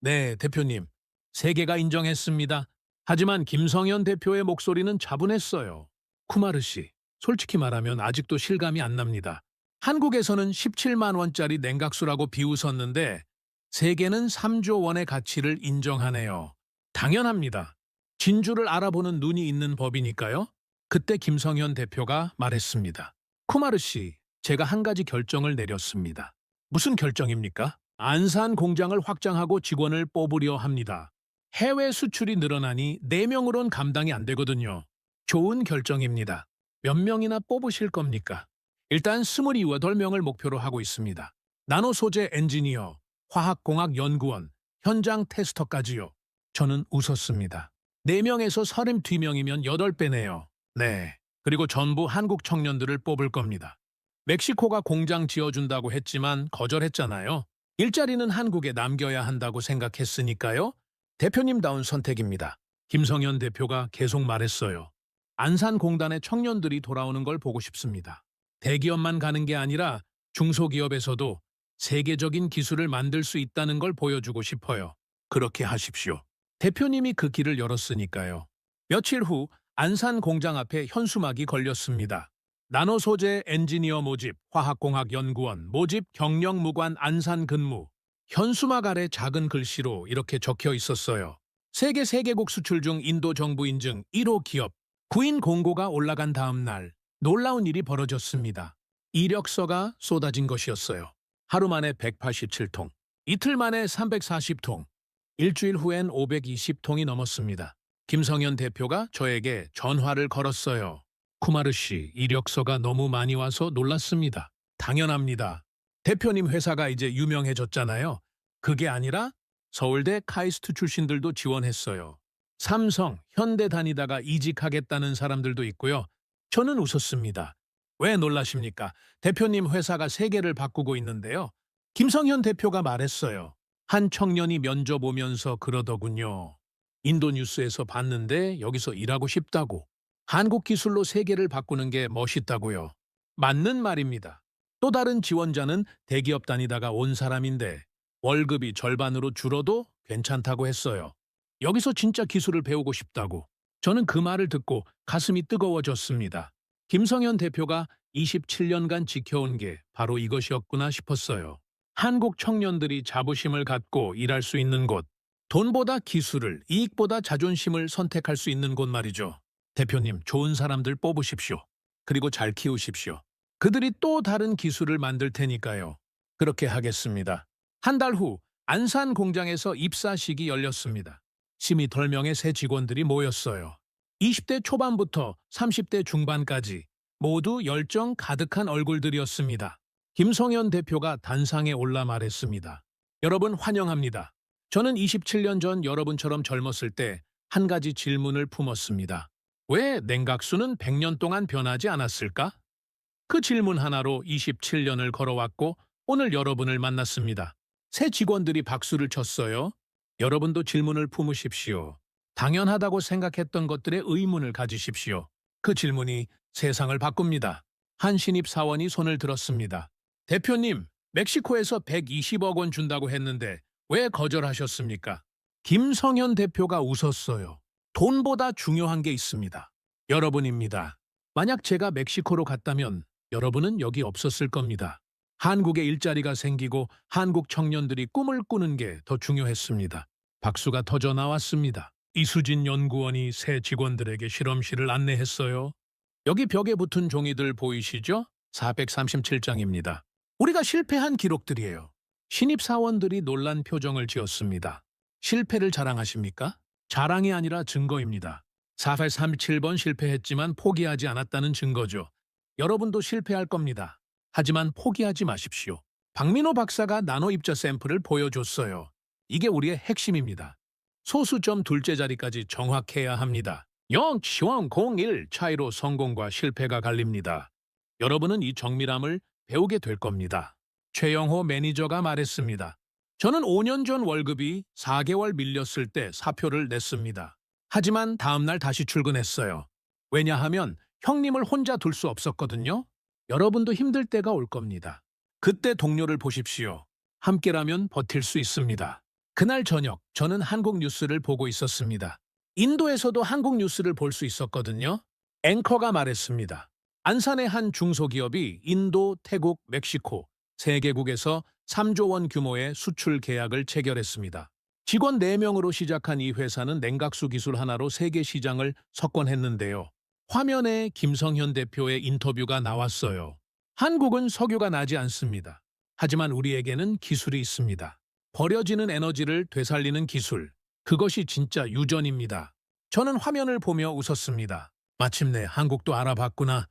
네, 대표님. 세계가 인정했습니다. 하지만 김성현 대표의 목소리는 차분했어요. 쿠마르 씨, 솔직히 말하면 아직도 실감이 안 납니다. 한국에서는 17만 원짜리 냉각수라고 비웃었는데 세계는 3조 원의 가치를 인정하네요. 당연합니다. 진주를 알아보는 눈이 있는 법이니까요. 그때 김성현 대표가 말했습니다. 쿠마르 씨, 제가 한 가지 결정을 내렸습니다. 무슨 결정입니까? 안산 공장을 확장하고 직원을 뽑으려 합니다. 해외 수출이 늘어나니 4명으론 감당이 안 되거든요. 좋은 결정입니다. 몇 명이나 뽑으실 겁니까? 일단 28명을 목표로 하고 있습니다. 나노 소재 엔지니어, 화학공학 연구원, 현장 테스터까지요. 저는 웃었습니다. 4명에서 32명이면 8배네요. 네. 그리고 전부 한국 청년들을 뽑을 겁니다. 멕시코가 공장 지어준다고 했지만 거절했잖아요. 일자리는 한국에 남겨야 한다고 생각했으니까요. 대표님다운 선택입니다. 김성현 대표가 계속 말했어요. 안산공단의 청년들이 돌아오는 걸 보고 싶습니다. 대기업만 가는 게 아니라 중소기업에서도 세계적인 기술을 만들 수 있다는 걸 보여주고 싶어요. 그렇게 하십시오. 대표님이 그 길을 열었으니까요. 며칠 후 안산 공장 앞에 현수막이 걸렸습니다. 나노 소재 엔지니어 모집, 화학공학 연구원 모집 경력 무관 안산 근무. 현수막 아래 작은 글씨로 이렇게 적혀 있었어요. 세계 3개국 수출 중 인도 정부 인증 1호 기업. 구인 공고가 올라간 다음 날 놀라운 일이 벌어졌습니다. 이력서가 쏟아진 것이었어요. 하루 만에 187통, 이틀 만에 340통. 일주일 후엔 520통이 넘었습니다. 김성현 대표가 저에게 전화를 걸었어요. 쿠마르 씨, 이력서가 너무 많이 와서 놀랐습니다. 당연합니다. 대표님 회사가 이제 유명해졌잖아요. 그게 아니라 서울대 카이스트 출신들도 지원했어요. 삼성, 현대 다니다가 이직하겠다는 사람들도 있고요. 저는 웃었습니다. 왜 놀라십니까? 대표님 회사가 세계를 바꾸고 있는데요. 김성현 대표가 말했어요. 한 청년이 면접 오면서 그러더군요. 인도 뉴스에서 봤는데 여기서 일하고 싶다고. 한국 기술로 세계를 바꾸는 게 멋있다고요. 맞는 말입니다. 또 다른 지원자는 대기업 다니다가 온 사람인데 월급이 절반으로 줄어도 괜찮다고 했어요. 여기서 진짜 기술을 배우고 싶다고. 저는 그 말을 듣고 가슴이 뜨거워졌습니다. 김성현 대표가 27년간 지켜온 게 바로 이것이었구나 싶었어요. 한국 청년들이 자부심을 갖고 일할 수 있는 곳, 돈보다 기술을, 이익보다 자존심을 선택할 수 있는 곳 말이죠. 대표님, 좋은 사람들 뽑으십시오. 그리고 잘 키우십시오. 그들이 또 다른 기술을 만들 테니까요. 그렇게 하겠습니다. 한 달 후 안산 공장에서 입사식이 열렸습니다. 심이 덜명의 새 직원들이 모였어요. 20대 초반부터 30대 중반까지 모두 열정 가득한 얼굴들이었습니다. 김성현 대표가 단상에 올라 말했습니다. 여러분 환영합니다. 저는 27년 전 여러분처럼 젊었을 때 한 가지 질문을 품었습니다. 왜 냉각수는 100년 동안 변하지 않았을까? 그 질문 하나로 27년을 걸어왔고 오늘 여러분을 만났습니다. 새 직원들이 박수를 쳤어요. 여러분도 질문을 품으십시오. 당연하다고 생각했던 것들의 의문을 가지십시오. 그 질문이 세상을 바꿉니다. 한 신입 사원이 손을 들었습니다. 대표님, 멕시코에서 120억 원 준다고 했는데 왜 거절하셨습니까? 김성현 대표가 웃었어요. 돈보다 중요한 게 있습니다. 여러분입니다. 만약 제가 멕시코로 갔다면 여러분은 여기 없었을 겁니다. 한국에 일자리가 생기고 한국 청년들이 꿈을 꾸는 게 더 중요했습니다. 박수가 터져 나왔습니다. 이수진 연구원이 새 직원들에게 실험실을 안내했어요. 여기 벽에 붙은 종이들 보이시죠? 437장입니다. 우리가 실패한 기록들이에요. 신입사원들이 놀란 표정을 지었습니다. 실패를 자랑하십니까? 자랑이 아니라 증거입니다. 4837번 실패했지만 포기하지 않았다는 증거죠. 여러분도 실패할 겁니다. 하지만 포기하지 마십시오. 박민호 박사가 나노 입자 샘플을 보여줬어요. 이게 우리의 핵심입니다. 소수점 둘째 자리까지 정확해야 합니다. 0.01 차이로 성공과 실패가 갈립니다. 여러분은 이 정밀함을 배우게 될 겁니다. 최영호 매니저가 말했습니다. 저는 5년 전 월급이 4개월 밀렸을 때 사표를 냈습니다. 하지만 다음날 다시 출근했어요. 왜냐하면 형님을 혼자 둘 수 없었거든요. 여러분도 힘들 때가 올 겁니다. 그때 동료를 보십시오. 함께라면 버틸 수 있습니다. 그날 저녁 저는 한국 뉴스를 보고 있었습니다. 인도에서도 한국 뉴스를 볼 수 있었거든요. 앵커가 말했습니다. 안산의 한 중소기업이 인도, 태국, 멕시코 3개국에서 3조 원 규모의 수출 계약을 체결했습니다. 직원 4명으로 시작한 이 회사는 냉각수 기술 하나로 세계 시장을 석권했는데요. 화면에 김성현 대표의 인터뷰가 나왔어요. 한국은 석유가 나지 않습니다. 하지만 우리에게는 기술이 있습니다. 버려지는 에너지를 되살리는 기술. 그것이 진짜 유전입니다. 저는 화면을 보며 웃었습니다. 마침내 한국도 알아봤구나.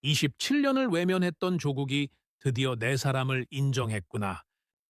27년을 외면했던 조국이 드디어 내 사람을 인정했구나.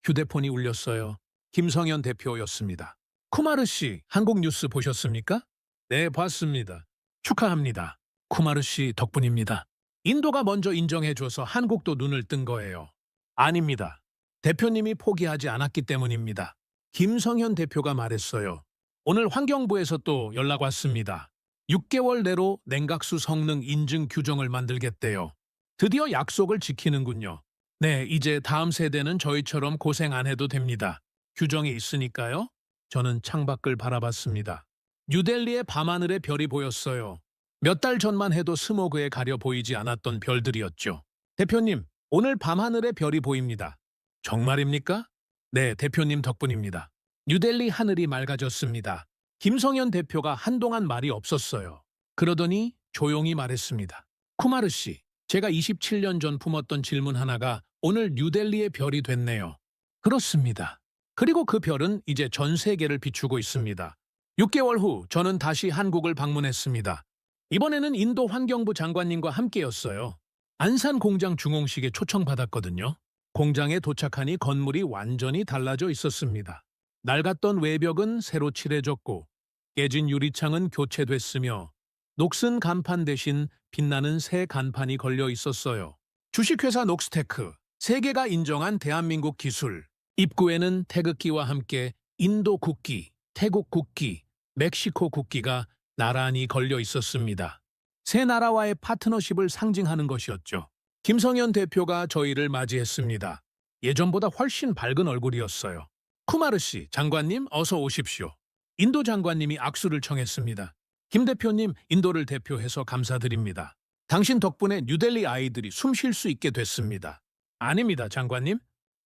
휴대폰이 울렸어요. 김성현 대표였습니다. 쿠마르 씨, 한국 뉴스 보셨습니까? 네, 봤습니다. 축하합니다. 쿠마르 씨 덕분입니다. 인도가 먼저 인정해줘서 한국도 눈을 뜬 거예요. 아닙니다. 대표님이 포기하지 않았기 때문입니다. 김성현 대표가 말했어요. 오늘 환경부에서 또 연락 왔습니다. 6개월 내로 냉각수 성능 인증 규정을 만들겠대요. 드디어 약속을 지키는군요. 네, 이제 다음 세대는 저희처럼 고생 안 해도 됩니다. 규정이 있으니까요. 저는 창밖을 바라봤습니다. 뉴델리의 밤하늘에 별이 보였어요. 몇 달 전만 해도 스모그에 가려 보이지 않았던 별들이었죠. 대표님, 오늘 밤하늘에 별이 보입니다. 정말입니까? 네, 대표님 덕분입니다. 뉴델리 하늘이 맑아졌습니다. 김성현 대표가 한동안 말이 없었어요. 그러더니 조용히 말했습니다. 쿠마르 씨, 제가 27년 전 품었던 질문 하나가 오늘 뉴델리의 별이 됐네요. 그렇습니다. 그리고 그 별은 이제 전 세계를 비추고 있습니다. 6개월 후 저는 다시 한국을 방문했습니다. 이번에는 인도 환경부 장관님과 함께였어요. 안산 공장 중공식에 초청받았거든요. 공장에 도착하니 건물이 완전히 달라져 있었습니다. 낡았던 외벽은 새로 칠해졌고 깨진 유리창은 교체됐으며 녹슨 간판 대신 빛나는 새 간판이 걸려 있었어요. 주식회사 녹스테크, 세계가 인정한 대한민국 기술. 입구에는 태극기와 함께 인도 국기, 태국 국기, 멕시코 국기가 나란히 걸려 있었습니다. 세 나라와의 파트너십을 상징하는 것이었죠. 김성현 대표가 저희를 맞이했습니다. 예전보다 훨씬 밝은 얼굴이었어요. 쿠마르 씨, 장관님 어서 오십시오. 인도 장관님이 악수를 청했습니다. 김 대표님, 인도를 대표해서 감사드립니다. 당신 덕분에 뉴델리 아이들이 숨 쉴 수 있게 됐습니다. 아닙니다, 장관님.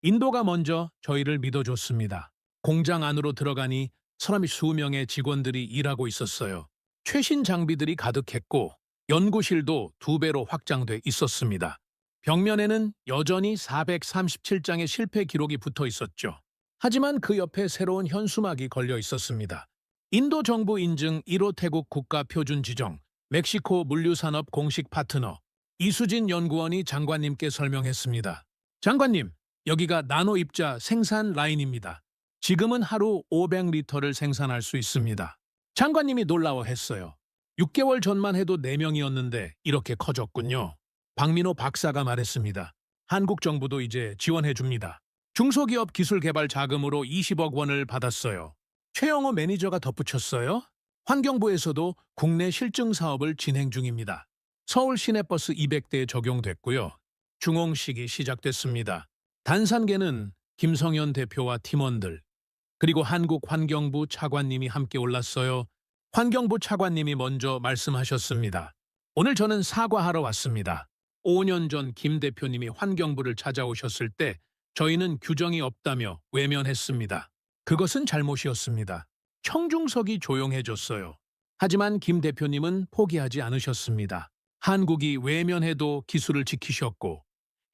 인도가 먼저 저희를 믿어줬습니다. 공장 안으로 들어가니 사람이 수명의 직원들이 일하고 있었어요. 최신 장비들이 가득했고 연구실도 2배로 확장돼 있었습니다. 벽면에는 여전히 437장의 실패 기록이 붙어 있었죠. 하지만 그 옆에 새로운 현수막이 걸려 있었습니다. 인도 정부 인증 1호 태국 국가 표준 지정, 멕시코 물류산업 공식 파트너, 이수진 연구원이 장관님께 설명했습니다. 장관님, 여기가 나노 입자 생산 라인입니다. 지금은 하루 500리터를 생산할 수 있습니다. 장관님이 놀라워했어요. 6개월 전만 해도 4명이었는데 이렇게 커졌군요. 박민호 박사가 말했습니다. 한국 정부도 이제 지원해 줍니다. 중소기업 기술개발 자금으로 20억 원을 받았어요. 최영호 매니저가 덧붙였어요. 환경부에서도 국내 실증 사업을 진행 중입니다. 서울 시내버스 200대에 적용됐고요. 중공식이 시작됐습니다. 단산계는 김성현 대표와 팀원들, 그리고 한국환경부 차관님이 함께 올랐어요. 환경부 차관님이 먼저 말씀하셨습니다. 오늘 저는 사과하러 왔습니다. 5년 전 김 대표님이 환경부를 찾아오셨을 때 저희는 규정이 없다며 외면했습니다. 그것은 잘못이었습니다. 청중석이 조용해졌어요. 하지만 김 대표님은 포기하지 않으셨습니다. 한국이 외면해도 기술을 지키셨고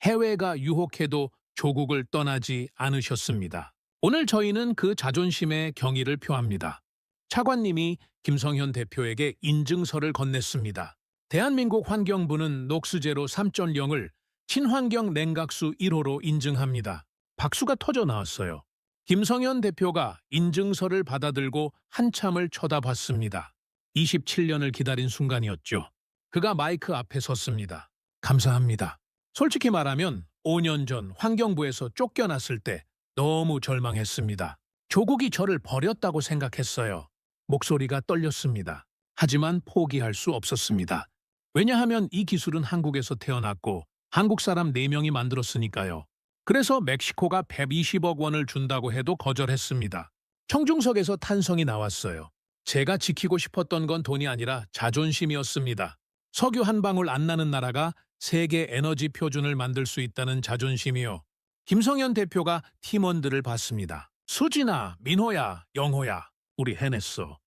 해외가 유혹해도 조국을 떠나지 않으셨습니다. 오늘 저희는 그 자존심에 경의를 표합니다. 차관님이 김성현 대표에게 인증서를 건넸습니다. 대한민국 환경부는 녹수제로 3.0을 친환경 냉각수 1호로 인증합니다. 박수가 터져 나왔어요. 김성현 대표가 인증서를 받아들고 한참을 쳐다봤습니다. 27년을 기다린 순간이었죠. 그가 마이크 앞에 섰습니다. 감사합니다. 솔직히 말하면 5년 전 환경부에서 쫓겨났을 때 너무 절망했습니다. 조국이 저를 버렸다고 생각했어요. 목소리가 떨렸습니다. 하지만 포기할 수 없었습니다. 왜냐하면 이 기술은 한국에서 태어났고 한국 사람 4명이 만들었으니까요. 그래서 멕시코가 120억 원을 준다고 해도 거절했습니다. 청중석에서 탄성이 나왔어요. 제가 지키고 싶었던 건 돈이 아니라 자존심이었습니다. 석유 한 방울 안 나는 나라가 세계 에너지 표준을 만들 수 있다는 자존심이요. 김성현 대표가 팀원들을 봤습니다. 수진아, 민호야, 영호야, 우리 해냈어.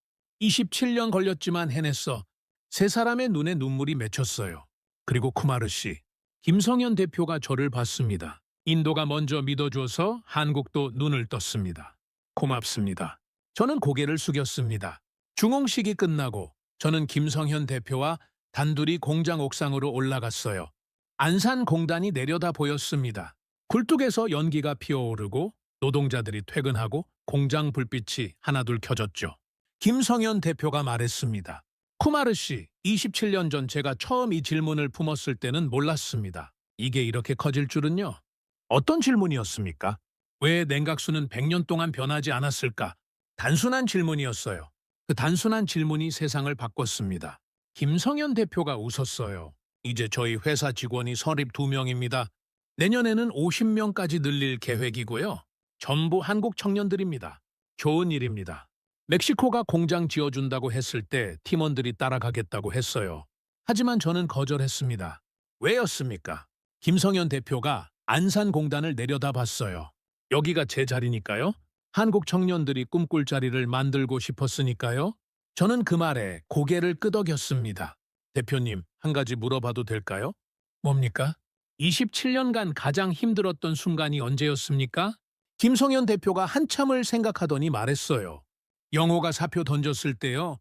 27년 걸렸지만 해냈어. 세 사람의 눈에 눈물이 맺혔어요. 그리고 쿠마르 씨, 김성현 대표가 저를 봤습니다. 인도가 먼저 믿어줘서 한국도 눈을 떴습니다. 고맙습니다. 저는 고개를 숙였습니다. 중공식이 끝나고 저는 김성현 대표와 단둘이 공장 옥상으로 올라갔어요. 안산 공단이 내려다 보였습니다. 굴뚝에서 연기가 피어오르고 노동자들이 퇴근하고 공장 불빛이 하나둘 켜졌죠. 김성현 대표가 말했습니다. 쿠마르 씨, 27년 전 제가 처음 이 질문을 품었을 때는 몰랐습니다. 이게 이렇게 커질 줄은요. 어떤 질문이었습니까? 왜 냉각수는 100년 동안 변하지 않았을까? 단순한 질문이었어요. 그 단순한 질문이 세상을 바꿨습니다. 김성현 대표가 웃었어요. 이제 저희 회사 직원이 32명입니다. 내년에는 50명까지 늘릴 계획이고요. 전부 한국 청년들입니다. 좋은 일입니다. 멕시코가 공장 지어준다고 했을 때 팀원들이 따라가겠다고 했어요. 하지만 저는 거절했습니다. 왜였습니까? 김성현 대표가 안산공단을 내려다봤어요. 여기가 제 자리니까요. 한국 청년들이 꿈꿀 자리를 만들고 싶었으니까요. 저는 그 말에 고개를 끄덕였습니다. 대표님, 한 가지 물어봐도 될까요? 뭡니까? 27년간 가장 힘들었던 순간이 언제였습니까? 김성현 대표가 한참을 생각하더니 말했어요. 영호가 사표 던졌을 때요.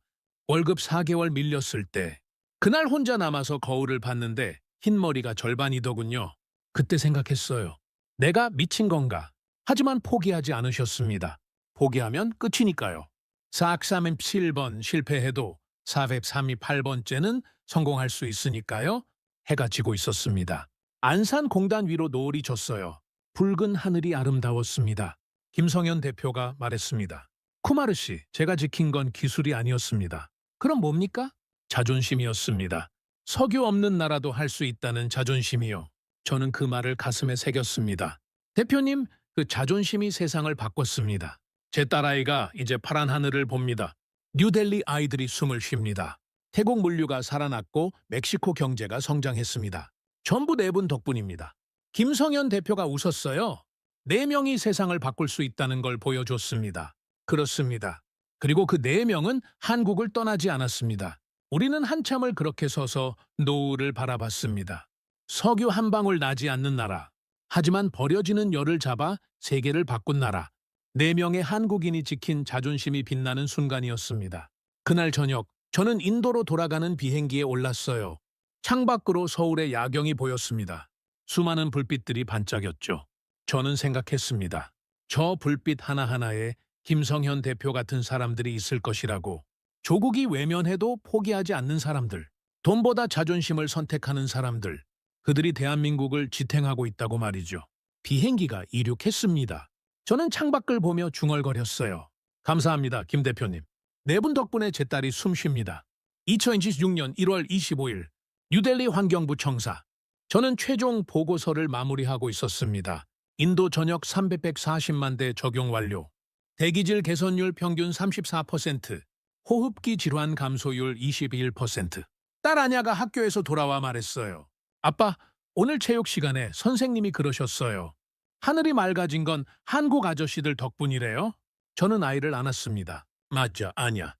월급 4개월 밀렸을 때. 그날 혼자 남아서 거울을 봤는데 흰머리가 절반이더군요. 그때 생각했어요. 내가 미친 건가? 하지만 포기하지 않으셨습니다. 포기하면 끝이니까요. 437번 실패해도 438번째는 성공할 수 있으니까요. 해가 지고 있었습니다. 안산공단 위로 노을이 졌어요. 붉은 하늘이 아름다웠습니다. 김성현 대표가 말했습니다. 쿠마르 씨, 제가 지킨 건 기술이 아니었습니다. 그럼 뭡니까? 자존심이었습니다. 석유 없는 나라도 할 수 있다는 자존심이요. 저는 그 말을 가슴에 새겼습니다. 대표님, 그 자존심이 세상을 바꿨습니다. 제 딸아이가 이제 파란 하늘을 봅니다. 뉴델리 아이들이 숨을 쉽니다. 태국 물류가 살아났고 멕시코 경제가 성장했습니다. 전부 네 분 덕분입니다. 김성현 대표가 웃었어요. 4명이 세상을 바꿀 수 있다는 걸 보여줬습니다. 그렇습니다. 그리고 그 4명은 한국을 떠나지 않았습니다. 우리는 한참을 그렇게 서서 노을을 바라봤습니다. 석유 한 방울 나지 않는 나라. 하지만 버려지는 열을 잡아 세계를 바꾼 나라. 4명의 한국인이 지킨 자존심이 빛나는 순간이었습니다. 그날 저녁, 저는 인도로 돌아가는 비행기에 올랐어요. 창밖으로 서울의 야경이 보였습니다. 수많은 불빛들이 반짝였죠. 저는 생각했습니다. 저 불빛 하나하나에 김성현 대표 같은 사람들이 있을 것이라고. 조국이 외면해도 포기하지 않는 사람들. 돈보다 자존심을 선택하는 사람들. 그들이 대한민국을 지탱하고 있다고 말이죠. 비행기가 이륙했습니다. 저는 창밖을 보며 중얼거렸어요. 감사합니다, 김 대표님. 4분 덕분에 제 딸이 숨 쉽니다. 2026년 1월 25일 뉴델리 환경부 청사. 저는 최종 보고서를 마무리하고 있었습니다. 인도 전역 340만 대 적용 완료. 대기질 개선율 평균 34%, 호흡기 질환 감소율 21%. 딸 아냐가 학교에서 돌아와 말했어요. 아빠, 오늘 체육 시간에 선생님이 그러셨어요. 하늘이 맑아진 건 한국 아저씨들 덕분이래요. 저는 아이를 안았습니다. 맞아, 아냐.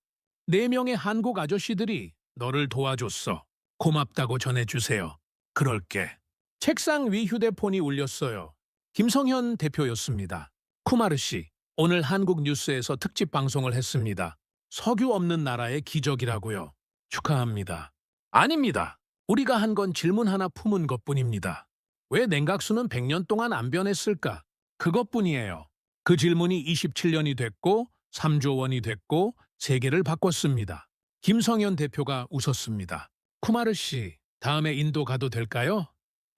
4명의 한국 아저씨들이 너를 도와줬어. 고맙다고 전해주세요. 그럴게. 책상 위 휴대폰이 울렸어요. 김성현 대표였습니다. 쿠마르 씨, 오늘 한국 뉴스에서 특집 방송을 했습니다. 석유 없는 나라의 기적이라고요. 축하합니다. 아닙니다. 우리가 한 건 질문 하나 품은 것뿐입니다. 왜 냉각수는 100년 동안 안 변했을까? 그것뿐이에요. 그 질문이 27년이 됐고 3조 원이 됐고 세계를 바꿨습니다. 김성현 대표가 웃었습니다. 쿠마르 씨, 다음에 인도 가도 될까요?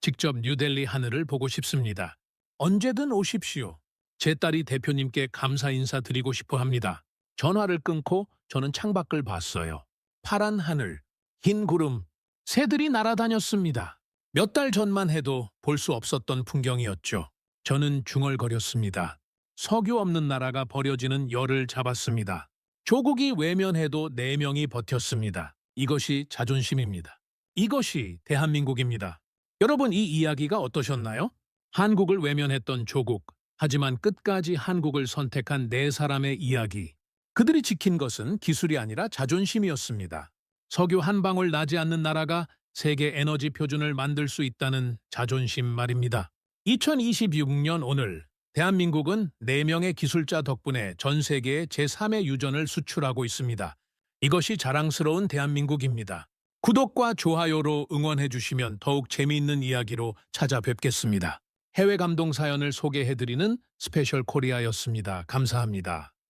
직접 뉴델리 하늘을 보고 싶습니다. 언제든 오십시오. 제 딸이 대표님께 감사 인사 드리고 싶어 합니다. 전화를 끊고 저는 창밖을 봤어요. 파란 하늘, 흰 구름, 새들이 날아다녔습니다. 몇 달 전만 해도 볼 수 없었던 풍경이었죠. 저는 중얼거렸습니다. 석유 없는 나라가 버려지는 열을 잡았습니다. 조국이 외면해도 4명이 버텼습니다. 이것이 자존심입니다. 이것이 대한민국입니다. 여러분, 이 이야기가 어떠셨나요? 한국을 외면했던 조국, 하지만 끝까지 한국을 선택한 4사람의 이야기. 그들이 지킨 것은 기술이 아니라 자존심이었습니다. 석유 한 방울 나지 않는 나라가 세계 에너지 표준을 만들 수 있다는 자존심 말입니다. 2026년 오늘 대한민국은 4명의 기술자 덕분에 전 세계에 제3의 유전을 수출하고 있습니다. 이것이 자랑스러운 대한민국입니다. 구독과 좋아요로 응원해 주시면 더욱 재미있는 이야기로 찾아뵙겠습니다. 해외 감동 사연을 소개해드리는 스페셜 코리아였습니다. 감사합니다.